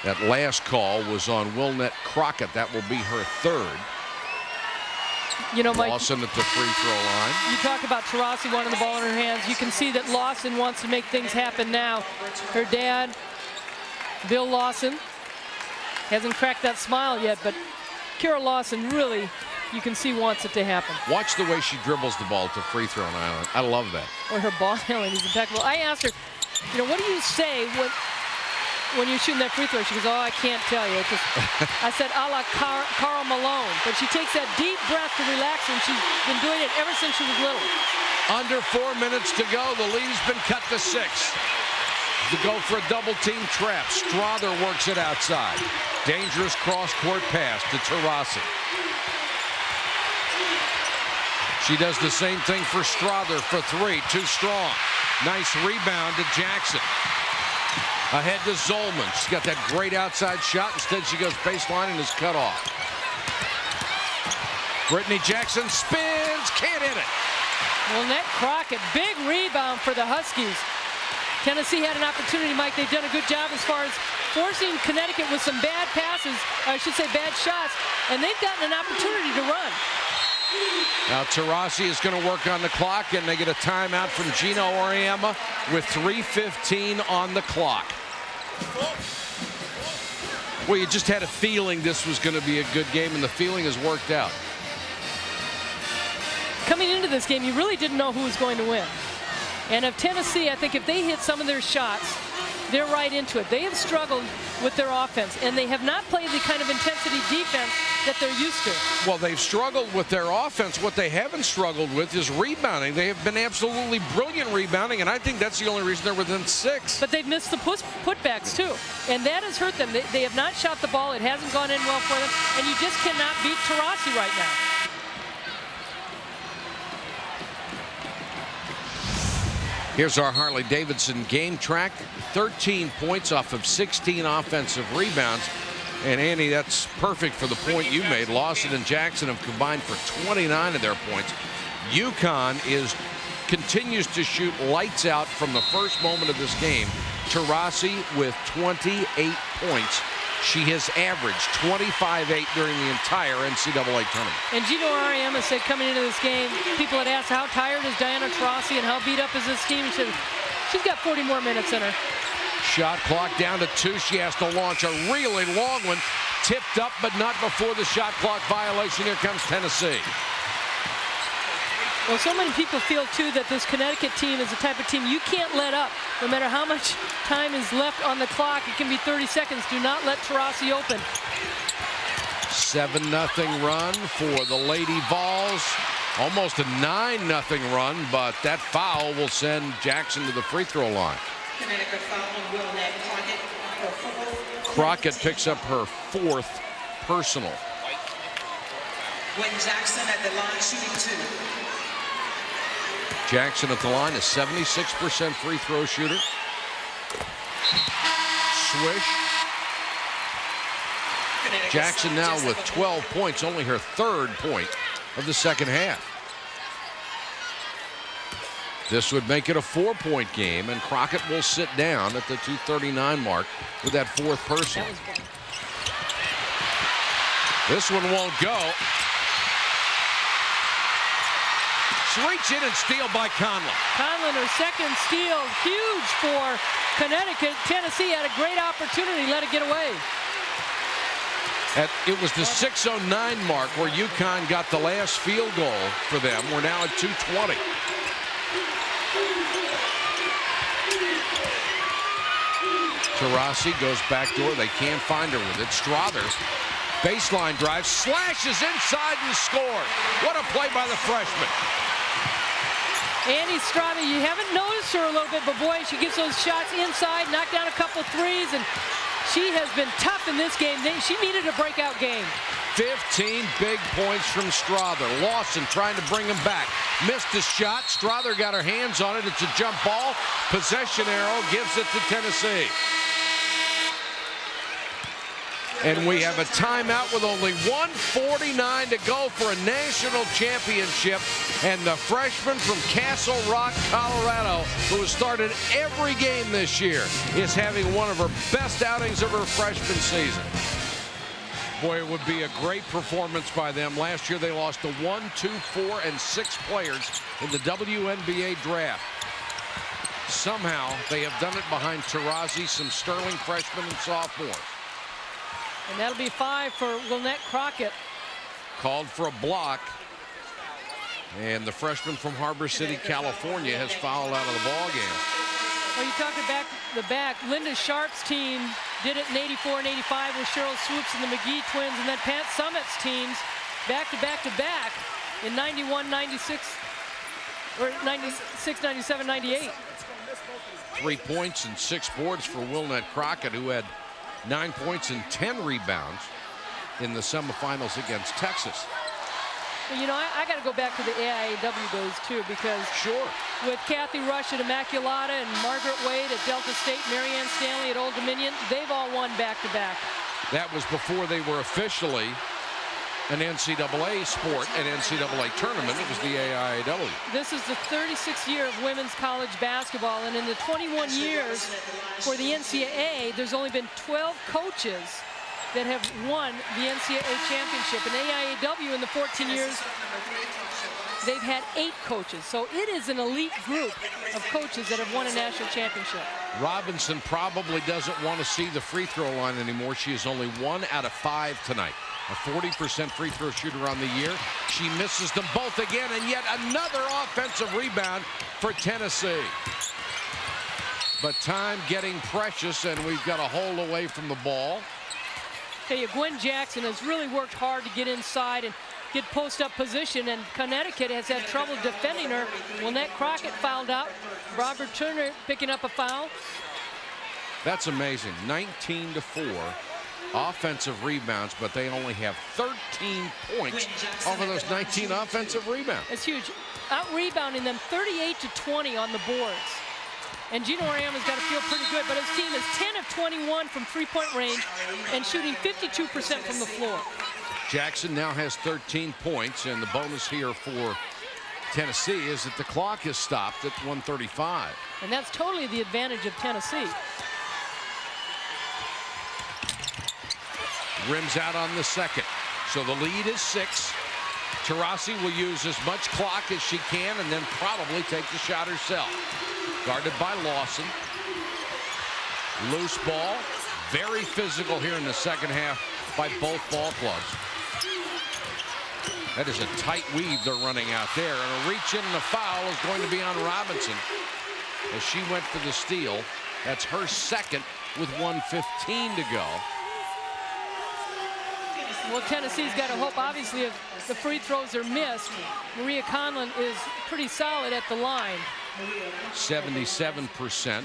That last call was on Wilnette Crockett. That will be her 3rd. You know, Mike, Lawson at the free throw line. You talk about Taurasi wanting the ball in her hands. You can see that Lawson wants to make things happen now. Her dad, Bill Lawson, hasn't cracked that smile yet, but Kara Lawson really, you can see, wants it to happen. Watch the way she dribbles the ball to free throw line. I love that. Or her ball handling is impeccable. I asked her, you know, what do you say when you're shooting that free throw? She goes, oh, I can't tell you. I said, a la Karl Malone. But she takes that deep breath to relax, and she's been doing it ever since she was little. Under 4 minutes to go. The lead has been cut to 6. To go for a double-team trap. Strother works it outside. Dangerous cross-court pass to Taurasi. She does the same thing for Strother for 3. Too strong. Nice rebound to Jackson. Ahead to Zolman. She's got that great outside shot. Instead, she goes baseline and is cut off. Brittany Jackson spins. Can't hit it. Wilnette Crockett, big rebound for the Huskies. Tennessee had an opportunity, Mike. They've done a good job as far as forcing Connecticut with some bad passes, or I should say bad shots, and they've gotten an opportunity to run. Now Taurasi is going to work on the clock, and they get a timeout from Gino Auriemma with 3:15 on the clock. Well, you just had a feeling this was going to be a good game, and the feeling has worked out. Coming into this game, you really didn't know who was going to win. And if Tennessee, I think if they hit some of their shots, they're right into it. They have struggled with their offense, and they have not played the kind of intensity defense that they're used to. Well, they've struggled with their offense. What they haven't struggled with is rebounding. They have been absolutely brilliant rebounding, and I think that's the only reason they're within 6. But they've missed the putbacks too, and that has hurt them. They have not shot the ball. It hasn't gone in well for them, and you just cannot beat Taurasi right now. Here's our Harley-Davidson game track. 13 points off of 16 offensive rebounds. And Andy, that's perfect for the point you made. Lawson and Jackson have combined for 29 of their points. UConn continues to shoot lights out from the first moment of this game. Taurasi with 28 points. She has averaged 25-8 during the entire NCAA tournament. And Gino Ariema said coming into this game, people had asked how tired is Diana Taurasi and how beat up is this team. She said she's got 40 more minutes in her. Shot clock down to 2. She has to launch a really long one. Tipped up, but not before the shot clock violation. Here comes Tennessee. Well, so many people feel, too, that this Connecticut team is the type of team you can't let up. No matter how much time is left on the clock, it can be 30 seconds. Do not let Taurasi open. 7-0 run for the Lady Vols. Almost a 9-0 run, but that foul will send Jackson to the free throw line. Connecticut foul on Wilnett Crockett. Her fourth. Crockett picks up her 4th personal. When Jackson at the line shooting 2. Jackson at the line, a 76% free throw shooter. Swish. Jackson now with 12 points, only her 3rd point of the second half. This would make it a 4-point game, and Crockett will sit down at the 2:39 mark with that 4th personal. This one won't go. Reach in and steal by Conlon. Conlon, her 2nd steal, huge for Connecticut. Tennessee had a great opportunity, let it get away. It was the 6:09 mark where UConn got the last field goal for them. We're now at 2:20. Taurasi goes back door. They can't find her with it. Strother, baseline drive, slashes inside and scores. What a play by the freshman. Andy Strother, you haven't noticed her a little bit, but boy, she gets those shots inside, knocked down a couple threes, and she has been tough in this game. She needed a breakout game. 15 big points from Strother. Lawson trying to bring him back. Missed his shot. Strother got her hands on it. It's a jump ball. Possession arrow gives it to Tennessee. And we have a timeout with only 1:49 to go for a national championship. And the freshman from Castle Rock, Colorado, who has started every game this year, is having one of her best outings of her freshman season. Boy, it would be a great performance by them. Last year they lost to 1, 2, 4, and 6 players in the WNBA draft. Somehow they have done it behind Taurasi, some sterling freshmen and sophomores. And that'll be 5 for Wilnett Crockett. Called for a block. And the freshman from Harbor City, California, has fouled out of the ball game. Well, you talked about the back. Linda Sharp's team did it in 84 and 85 with Cheryl Swoops and the McGee twins, and then Pat Summitt's teams back to back to back in 91, 96, or 96, 97, 98. 3 points and 6 boards for Wilnett Crockett, who had 9 points and 10 rebounds in the semifinals against Texas. Well, you know, I got to go back to the AIAW days, too, because with Kathy Rush at Immaculata and Margaret Wade at Delta State, Marianne Stanley at Old Dominion, they've all won back-to-back. That was before they were officially an NCAA sport, an NCAA tournament. It was the AIAW. This is the 36th year of women's college basketball, and in the 21 years for the NCAA, there's only been 12 coaches that have won the NCAA championship. In AIAW, in the 14 years, they've had 8 coaches. So it is an elite group of coaches that have won a national championship. Robinson probably doesn't want to see the free throw line anymore. She is only 1 out of 5 tonight. A 40% free throw shooter on the year. She misses them both again, and yet another offensive rebound for Tennessee. But time getting precious, and we've got a hold away from the ball. Tell you, Gwen Jackson has really worked hard to get inside and get post-up position, and Connecticut has had trouble defending her. Lynette Crockett fouled out. Robert Turner picking up a foul. That's amazing. 19-4 offensive rebounds, but they only have 13 points off of those 19 offensive rebounds. It's huge. Out-rebounding them 38-20 on the boards. And Gino Auriemma's got to feel pretty good, but his team is 10 of 21 from three-point range and shooting 52% from the floor. Jackson now has 13 points, and the bonus here for Tennessee is that the clock has stopped at 1:35. And that's totally the advantage of Tennessee. Rims out on the second. So the lead is 6. Taurasi will use as much clock as she can and then probably take the shot herself. Guarded by Lawson. Loose ball. Very physical here in the second half by both ball clubs. That is a tight weave they're running out there. And a reach in and a foul is going to be on Robinson as she went for the steal. That's her second with 1:15 to go. Well, Tennessee's got to hope, obviously, if the free throws are missed. Maria Conlon is pretty solid at the line. 77%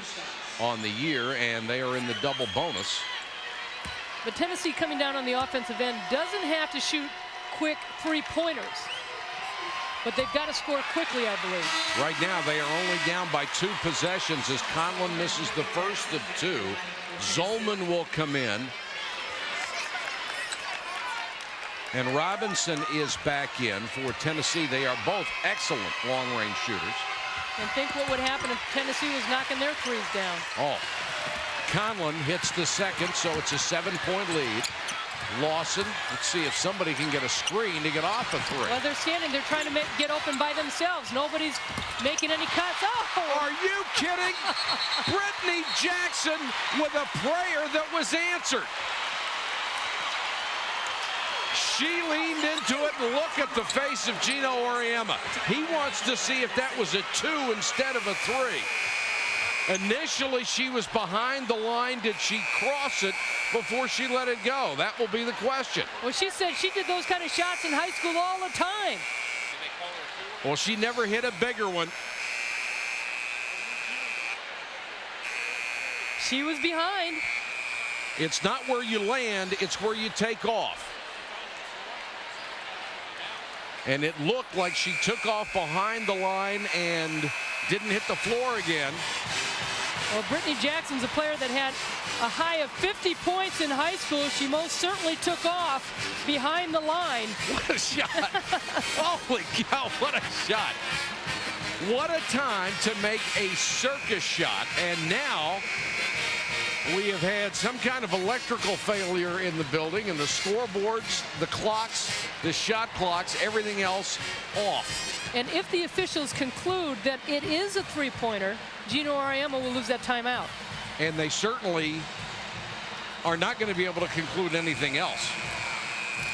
on the year, and they are in the double bonus. But Tennessee, coming down on the offensive end, doesn't have to shoot quick three-pointers. But they've got to score quickly, I believe. Right now, they are only down by 2 possessions as Conlon misses the first of 2. Zolman will come in. And Robinson is back in for Tennessee. They are both excellent long-range shooters. And think what would happen if Tennessee was knocking their threes down. Oh, Conlon hits the second, so it's a 7-point lead. Lawson, let's see if somebody can get a screen to get off a 3. Well, they're standing, they're trying to get open by themselves. Nobody's making any cuts. Oh! Are you kidding? Brittany Jackson with a prayer that was answered. She leaned into it, and look at the face of Gino Auriemma. He wants to see if that was a 2 instead of a 3. Initially, she was behind the line. Did she cross it before she let it go? That will be the question. Well, she said she did those kind of shots in high school all the time. Well, she never hit a bigger one. She was behind. It's not where you land, it's where you take off. And it looked like she took off behind the line and didn't hit the floor again. Well, Brittany Jackson's a player that had a high of 50 points in high school. She most certainly took off behind the line. What a shot. Holy cow, what a shot. What a time to make a circus shot. And now we have had some kind of electrical failure in the building, and the scoreboards, the clocks, the shot clocks, everything else off. And if the officials conclude that it is a three-pointer, Gino Auriemma will lose that timeout. And they certainly are not going to be able to conclude anything else.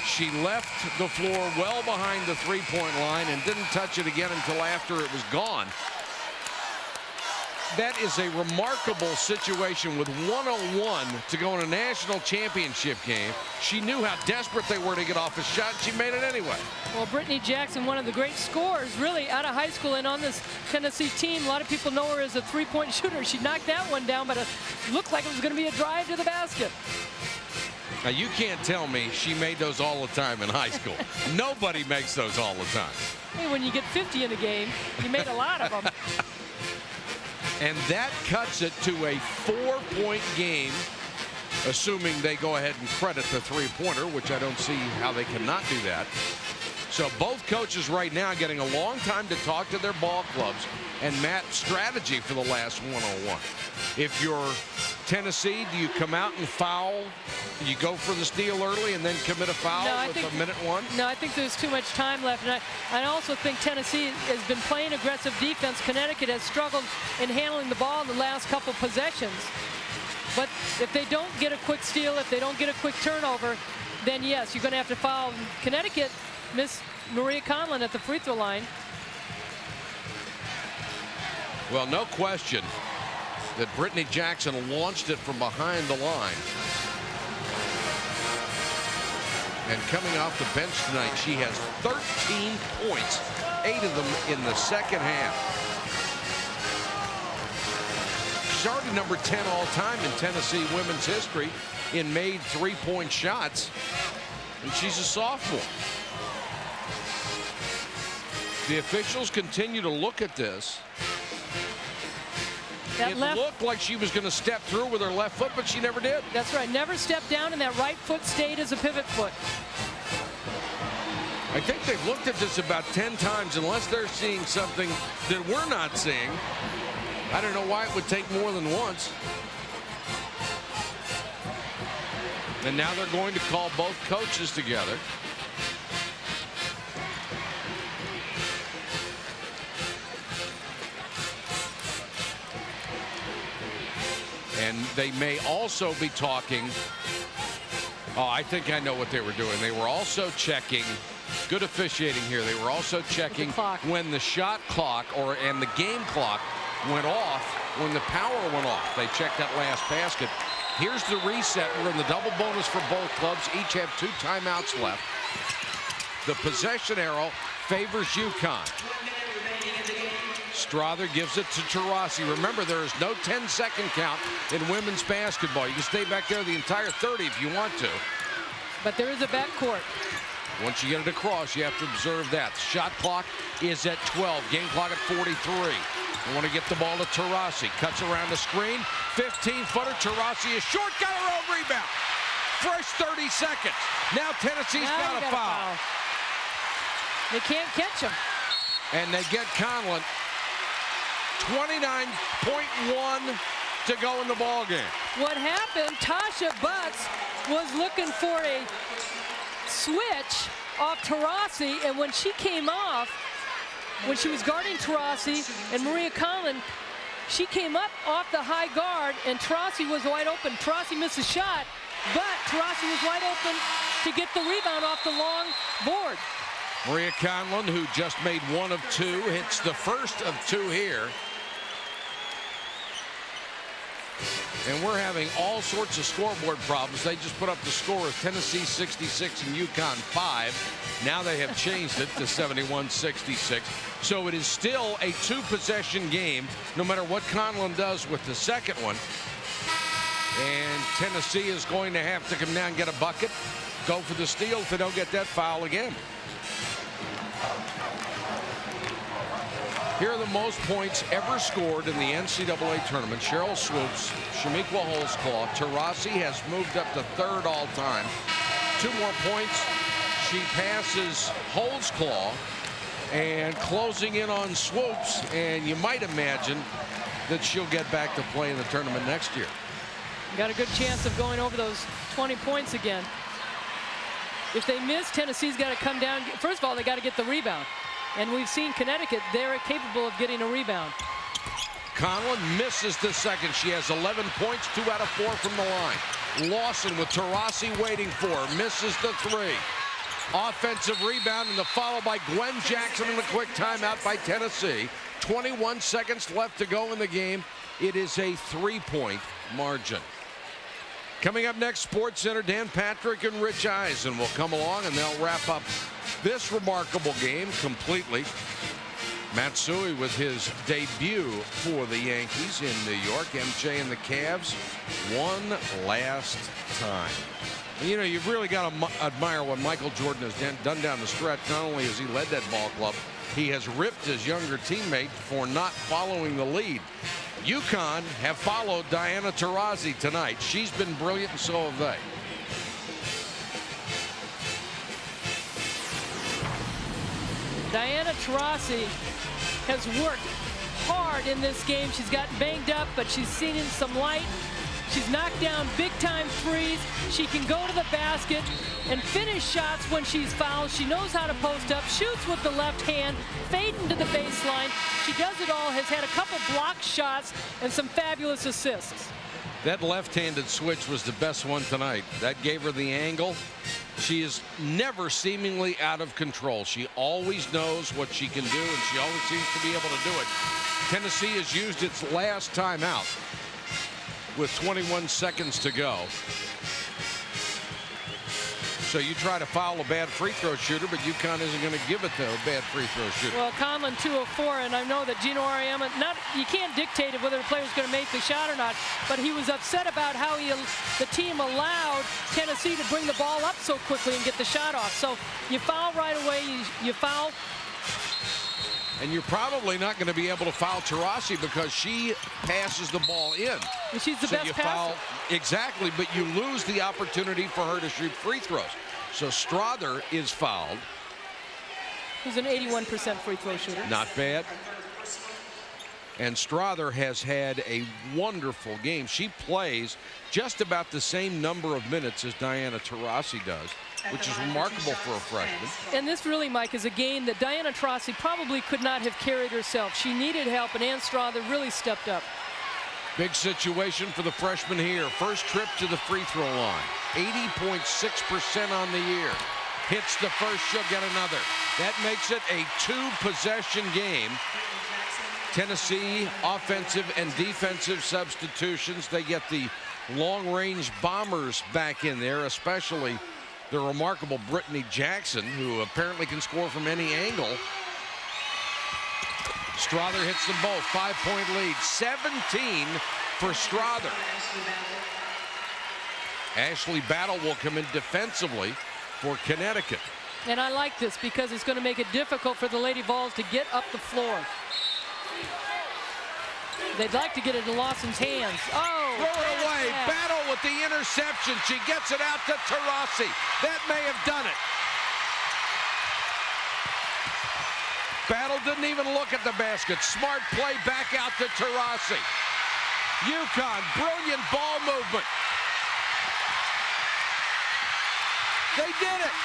She left the floor well behind the three-point line and didn't touch it again until after it was gone. That is a remarkable situation with 101 to go in a national championship game. She knew how desperate they were to get off a shot. She made it anyway. Well, Brittany Jackson, one of the great scorers, really, out of high school and on this Tennessee team. A lot of people know her as a three-point shooter. She knocked that one down, but it looked like it was going to be a drive to the basket. Now, you can't tell me she made those all the time in high school. Nobody makes those all the time. Hey, when you get 50 in a game, you made a lot of them. And that cuts it to a 4-point game, assuming they go ahead and credit the three-pointer, which I don't see how they cannot do that. So both coaches right now getting a long time to talk to their ball clubs and map strategy for the last one-on-one. If you're Tennessee, do you come out and foul? Do you go for the steal early and then commit a foul with a minute one? No, I think there's too much time left. And I also think Tennessee has been playing aggressive defense. Connecticut has struggled in handling the ball in the last couple possessions. But if they don't get a quick steal, if they don't get a quick turnover, then yes, you're going to have to foul. Connecticut missed Maria Conlon at the free throw line. Well, no question that Brittany Jackson launched it from behind the line. And coming off the bench tonight, she has 13 points, 8 of them in the second half. She's already number 10 all time in Tennessee women's history in made three-point shots, and she's a sophomore. The officials continue to look at this. It looked like she was going to step through with her left foot, but she never did. That's right. Never stepped down, and that right foot stayed as a pivot foot. I think they've looked at this about 10 times, unless they're seeing something that we're not seeing. I don't know why it would take more than once. And now they're going to call both coaches together. And they may also be talking. Oh, I think I know what they were doing. They were also checking. Good officiating here. They were also checking when the shot clock and the game clock went off, when the power went off. They checked that last basket. Here's the reset. We're in the double bonus for both clubs. Each have 2 timeouts left. The possession arrow favors UConn. Strother gives it to Taurasi. Remember, there is no 10-second count in women's basketball. You can stay back there the entire 30 if you want to. But there is a backcourt. Once you get it across, you have to observe that. Shot clock is at 12. Game clock at 43. You want to get the ball to Taurasi. Cuts around the screen. 15-footer. Taurasi is short. Got her own rebound. Fresh 30 seconds. Now Tennessee's got a foul. They can't catch him. And they get Conlon. 29.1 to go in the ball game. What happened, Tasha Butts was looking for a switch off Taurasi, and when she came off, when she was guarding Taurasi and Maria Conlon, she came up off the high guard, and Taurasi was wide open. Taurasi missed a shot, but Taurasi was wide open to get the rebound off the long board. Maria Conlon, who just made 1 of 2, hits the first of 2 here. And we're having all sorts of scoreboard problems. They just put up the score of Tennessee 66 and UConn 5. Now they have changed it to 71-66. So it is still a 2-possession game, no matter what Conlon does with the second one. And Tennessee is going to have to come down and get a bucket, go for the steal if they don't get that foul again. Here are the most points ever scored in the NCAA tournament. Cheryl Swoops, Shamiqua Holzclaw. Taurasi has moved up to 3rd all-time. 2 more points. She passes Holzclaw and closing in on Swoops. And you might imagine that she'll get back to play in the tournament next year. Got a good chance of going over those 20 points again. If they miss, Tennessee's got to come down. First of all, they got to get the rebound. And we've seen Connecticut, they're capable of getting a rebound. Conlon misses the second. She has 11 points, 2 out of 4 from the line. Lawson with Taurasi waiting for her, misses the 3. Offensive rebound and the follow by Gwen Jackson and a quick timeout by Tennessee. 21 seconds left to go in the game. It is a 3-point margin. Coming up next, SportsCenter, Dan Patrick and Rich Eisen will come along and they'll wrap up this remarkable game completely. Matsui with his debut for the Yankees in New York. MJ and the Cavs one last time. And, you know, you've really got to admire what Michael Jordan has done down the stretch. Not only has he led that ball club, he has ripped his younger teammate for not following the lead. UConn have followed Diana Taurasi tonight. She's been brilliant, and so have they. Diana Taurasi has worked hard in this game. She's gotten banged up, but she's seen in some light. She's knocked down big-time threes. She can go to the basket and finish shots when she's fouled. She knows how to post up, shoots with the left hand, fade into the baseline. She does it all, has had a couple blocked shots and some fabulous assists. That left-handed switch was the best one tonight. That gave her the angle. She is never seemingly out of control. She always knows what she can do, and she always seems to be able to do it. Tennessee has used its last timeout with 21 seconds to go. So you try to foul a bad free throw shooter, but UConn isn't going to give it to a bad free throw shooter. Well, Conlon 2 of 4, and I know that Gino Auriemma, you can't dictate whether the player's going to make the shot or not, but he was upset about how the team allowed Tennessee to bring the ball up so quickly and get the shot off. So you foul right away, you foul. And you're probably not going to be able to foul Taurasi because she passes the ball in. And she's the so best you passer. foul, exactly, but you lose the opportunity for her to shoot free throws. So Strother is fouled. Who's an 81% free throw shooter. Not bad. And Strother has had a wonderful game. She plays just about the same number of minutes as Diana Taurasi does, which is remarkable for a freshman. And this really, Mike, is a game that Diana Taurasi probably could not have carried herself. She needed help, and Ann Strother really stepped up. Big situation for the freshman here. First trip to the free throw line. 80.6% on the year. Hits the first, she'll get another. That makes it a 2-possession game. Tennessee offensive and defensive substitutions. They get the long-range bombers back in there, especially the remarkable Brittany Jackson, who apparently can score from any angle. Strother hits them both. 5-point lead. 17 for Strother. Ashley Battle will come in defensively for Connecticut. And I like this because it's going to make it difficult for the Lady Vols to get up the floor. They'd like to get it in Lawson's hands. Oh! Throw it away. Battle with the interception. She gets it out to Taurasi. That may have done it. Battle didn't even look at the basket. Smart play back out to Taurasi. UConn, brilliant ball movement. They did it.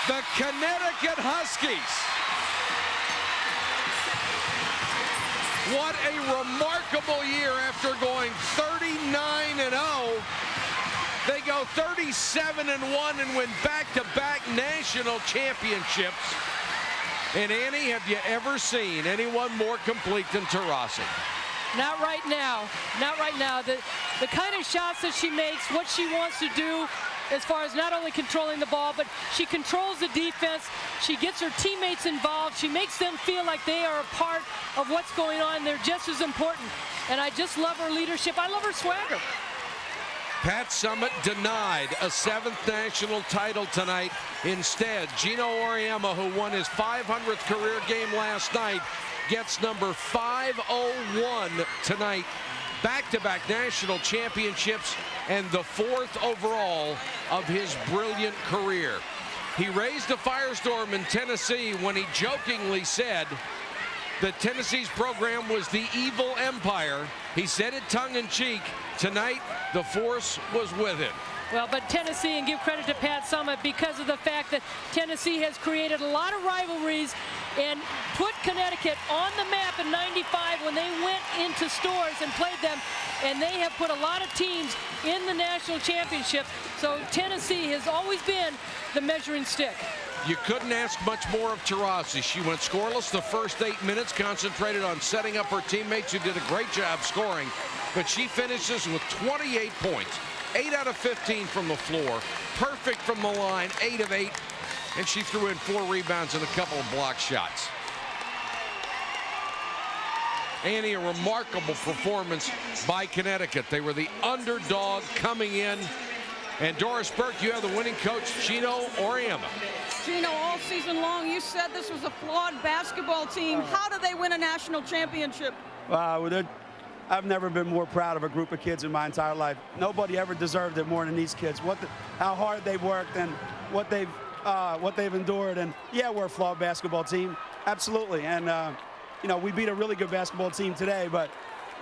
The Connecticut Huskies. What a remarkable year after going 39-0. They go 37-1 and win back-to-back national championships. And Annie, have you ever seen anyone more complete than Taurasi? Not right now. Not right now. The kind of shots that she makes, what she wants to do as far as not only controlling the ball, but she controls the defense. She gets her teammates involved. She makes them feel like they are a part of what's going on. They're just as important. And I just love her leadership. I love her swagger. Pat Summitt denied a 7th national title tonight. Instead, Gino Auriemma, who won his 500th career game last night, gets number 501 tonight. Back-to-back national championships and the 4th overall of his brilliant career. He raised a firestorm in Tennessee when he jokingly said that Tennessee's program was the evil empire. He said it tongue-in-cheek. Tonight, the force was with him. Well, but Tennessee, and give credit to Pat Summitt, because of the fact that Tennessee has created a lot of rivalries and put Connecticut on the map in '95 when they went into stores and played them, and they have put a lot of teams in the national championship. So Tennessee has always been the measuring stick. You couldn't ask much more of Taurasi. She went scoreless the first 8 minutes, concentrated on setting up her teammates who did a great job scoring, but she finishes with 28 points. 8 out of 15 from the floor. Perfect from the line, 8 of 8. And she threw in 4 rebounds and a couple of block shots. Annie, a remarkable performance by Connecticut. They were the underdog coming in. And Doris Burke, you have the winning coach, Gino Auriemma. Gino, all season long, you said this was a flawed basketball team. How do they win a national championship? I've never been more proud of a group of kids in my entire life. Nobody ever deserved it more than these kids. How hard they've worked and what they've endured. And yeah, we're a flawed basketball team, absolutely. And you know, we beat a really good basketball team today, but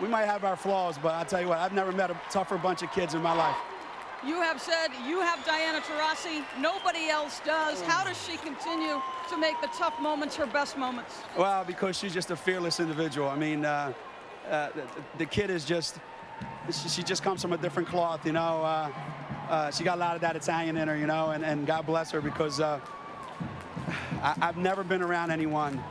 we might have our flaws. But I'll tell you what, I've never met a tougher bunch of kids in my life. You have said you have Diana Taurasi. Nobody else does. How does she continue to make the tough moments her best moments? Well, because she's just a fearless individual. I mean, the kid is just, she just comes from a different cloth, you know. She got a lot of that Italian in her, you know, and God bless her, because I've never been around anyone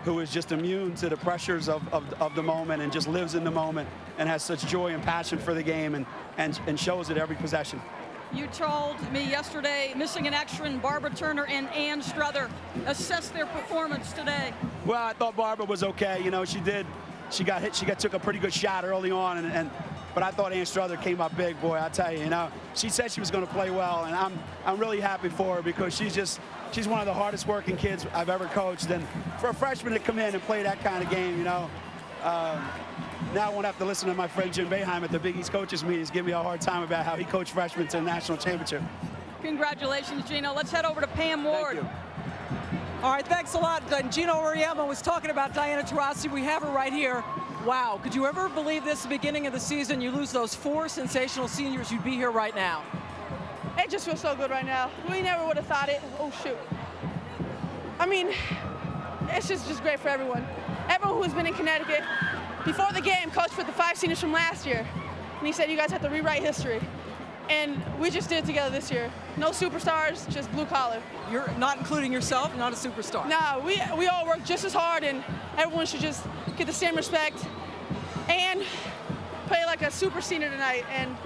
who is just immune to the pressures of the moment and just lives in the moment and has such joy and passion for the game and shows it every possession. You told me yesterday missing in action Barbara Turner and Ann Struther. Assess their performance today. Well, I thought Barbara was okay. You know, she got hit. She took a pretty good shot early on, but I thought Ann Struther came up big, boy. I tell you, you know, she said she was going to play well, and I'm really happy for her because she's one of the hardest working kids I've ever coached, and for a freshman to come in and play that kind of game, you know. Now I won't have to listen to my friend Jim Boeheim at the Big East coaches meetings give me a hard time about how he coached freshmen to a national championship. Congratulations, Gino. Let's head over to Pam Ward. Thank you. All right, thanks a lot. Gino Auriemma was talking about Diana Taurasi. We have her right here. Wow, could you ever believe this at the beginning of the season? You lose those 4 sensational seniors, you'd be here right now. It just feels so good right now. We never would have thought it. Oh, shoot. I mean, it's just great for everyone. Everyone who's been in Connecticut. Before the game, Coach put the 5 seniors from last year, and he said, you guys have to rewrite history. And we just did it together this year. No superstars, just blue collar. You're not including yourself, not a superstar. No, we all work just as hard, and everyone should just get the same respect and play like a super senior tonight. And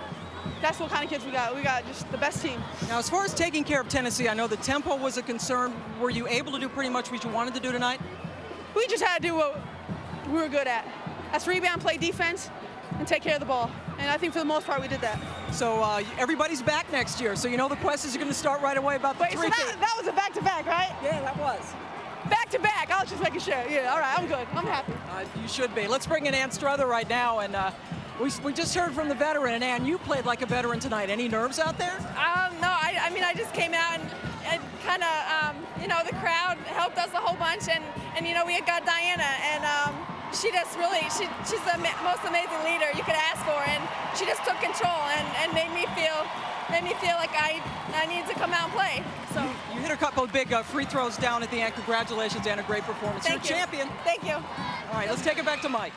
that's what kind of kids we got. We got just the best team. Now, as far as taking care of Tennessee, I know the tempo was a concern. Were you able to do pretty much what you wanted to do tonight? We just had to do what we were good at. That's rebound, play defense, and take care of the ball. And I think for the most part we did that. So everybody's back next year, so you know the questions are going to start right away about the Wait, so that was a back-to-back, right? Yeah, that was. Back-to-back. I was just making sure. Yeah, all right, I'm good. I'm happy. You should be. Let's bring in Ann Struther right now, and we just heard from the veteran. And Ann, you played like a veteran tonight. Any nerves out there? No, I mean, I just came out and kind of, you know, the crowd helped us a whole bunch, and you know, we had got Diana, and she just really, she's the most amazing leader you could ask for, and she just took control and made me feel like I need to come out and play. So you hit a couple of big free throws down at the end. Congratulations, and a great performance. Thank You're a you. champion. Thank you. All right, let's take it back to Mike.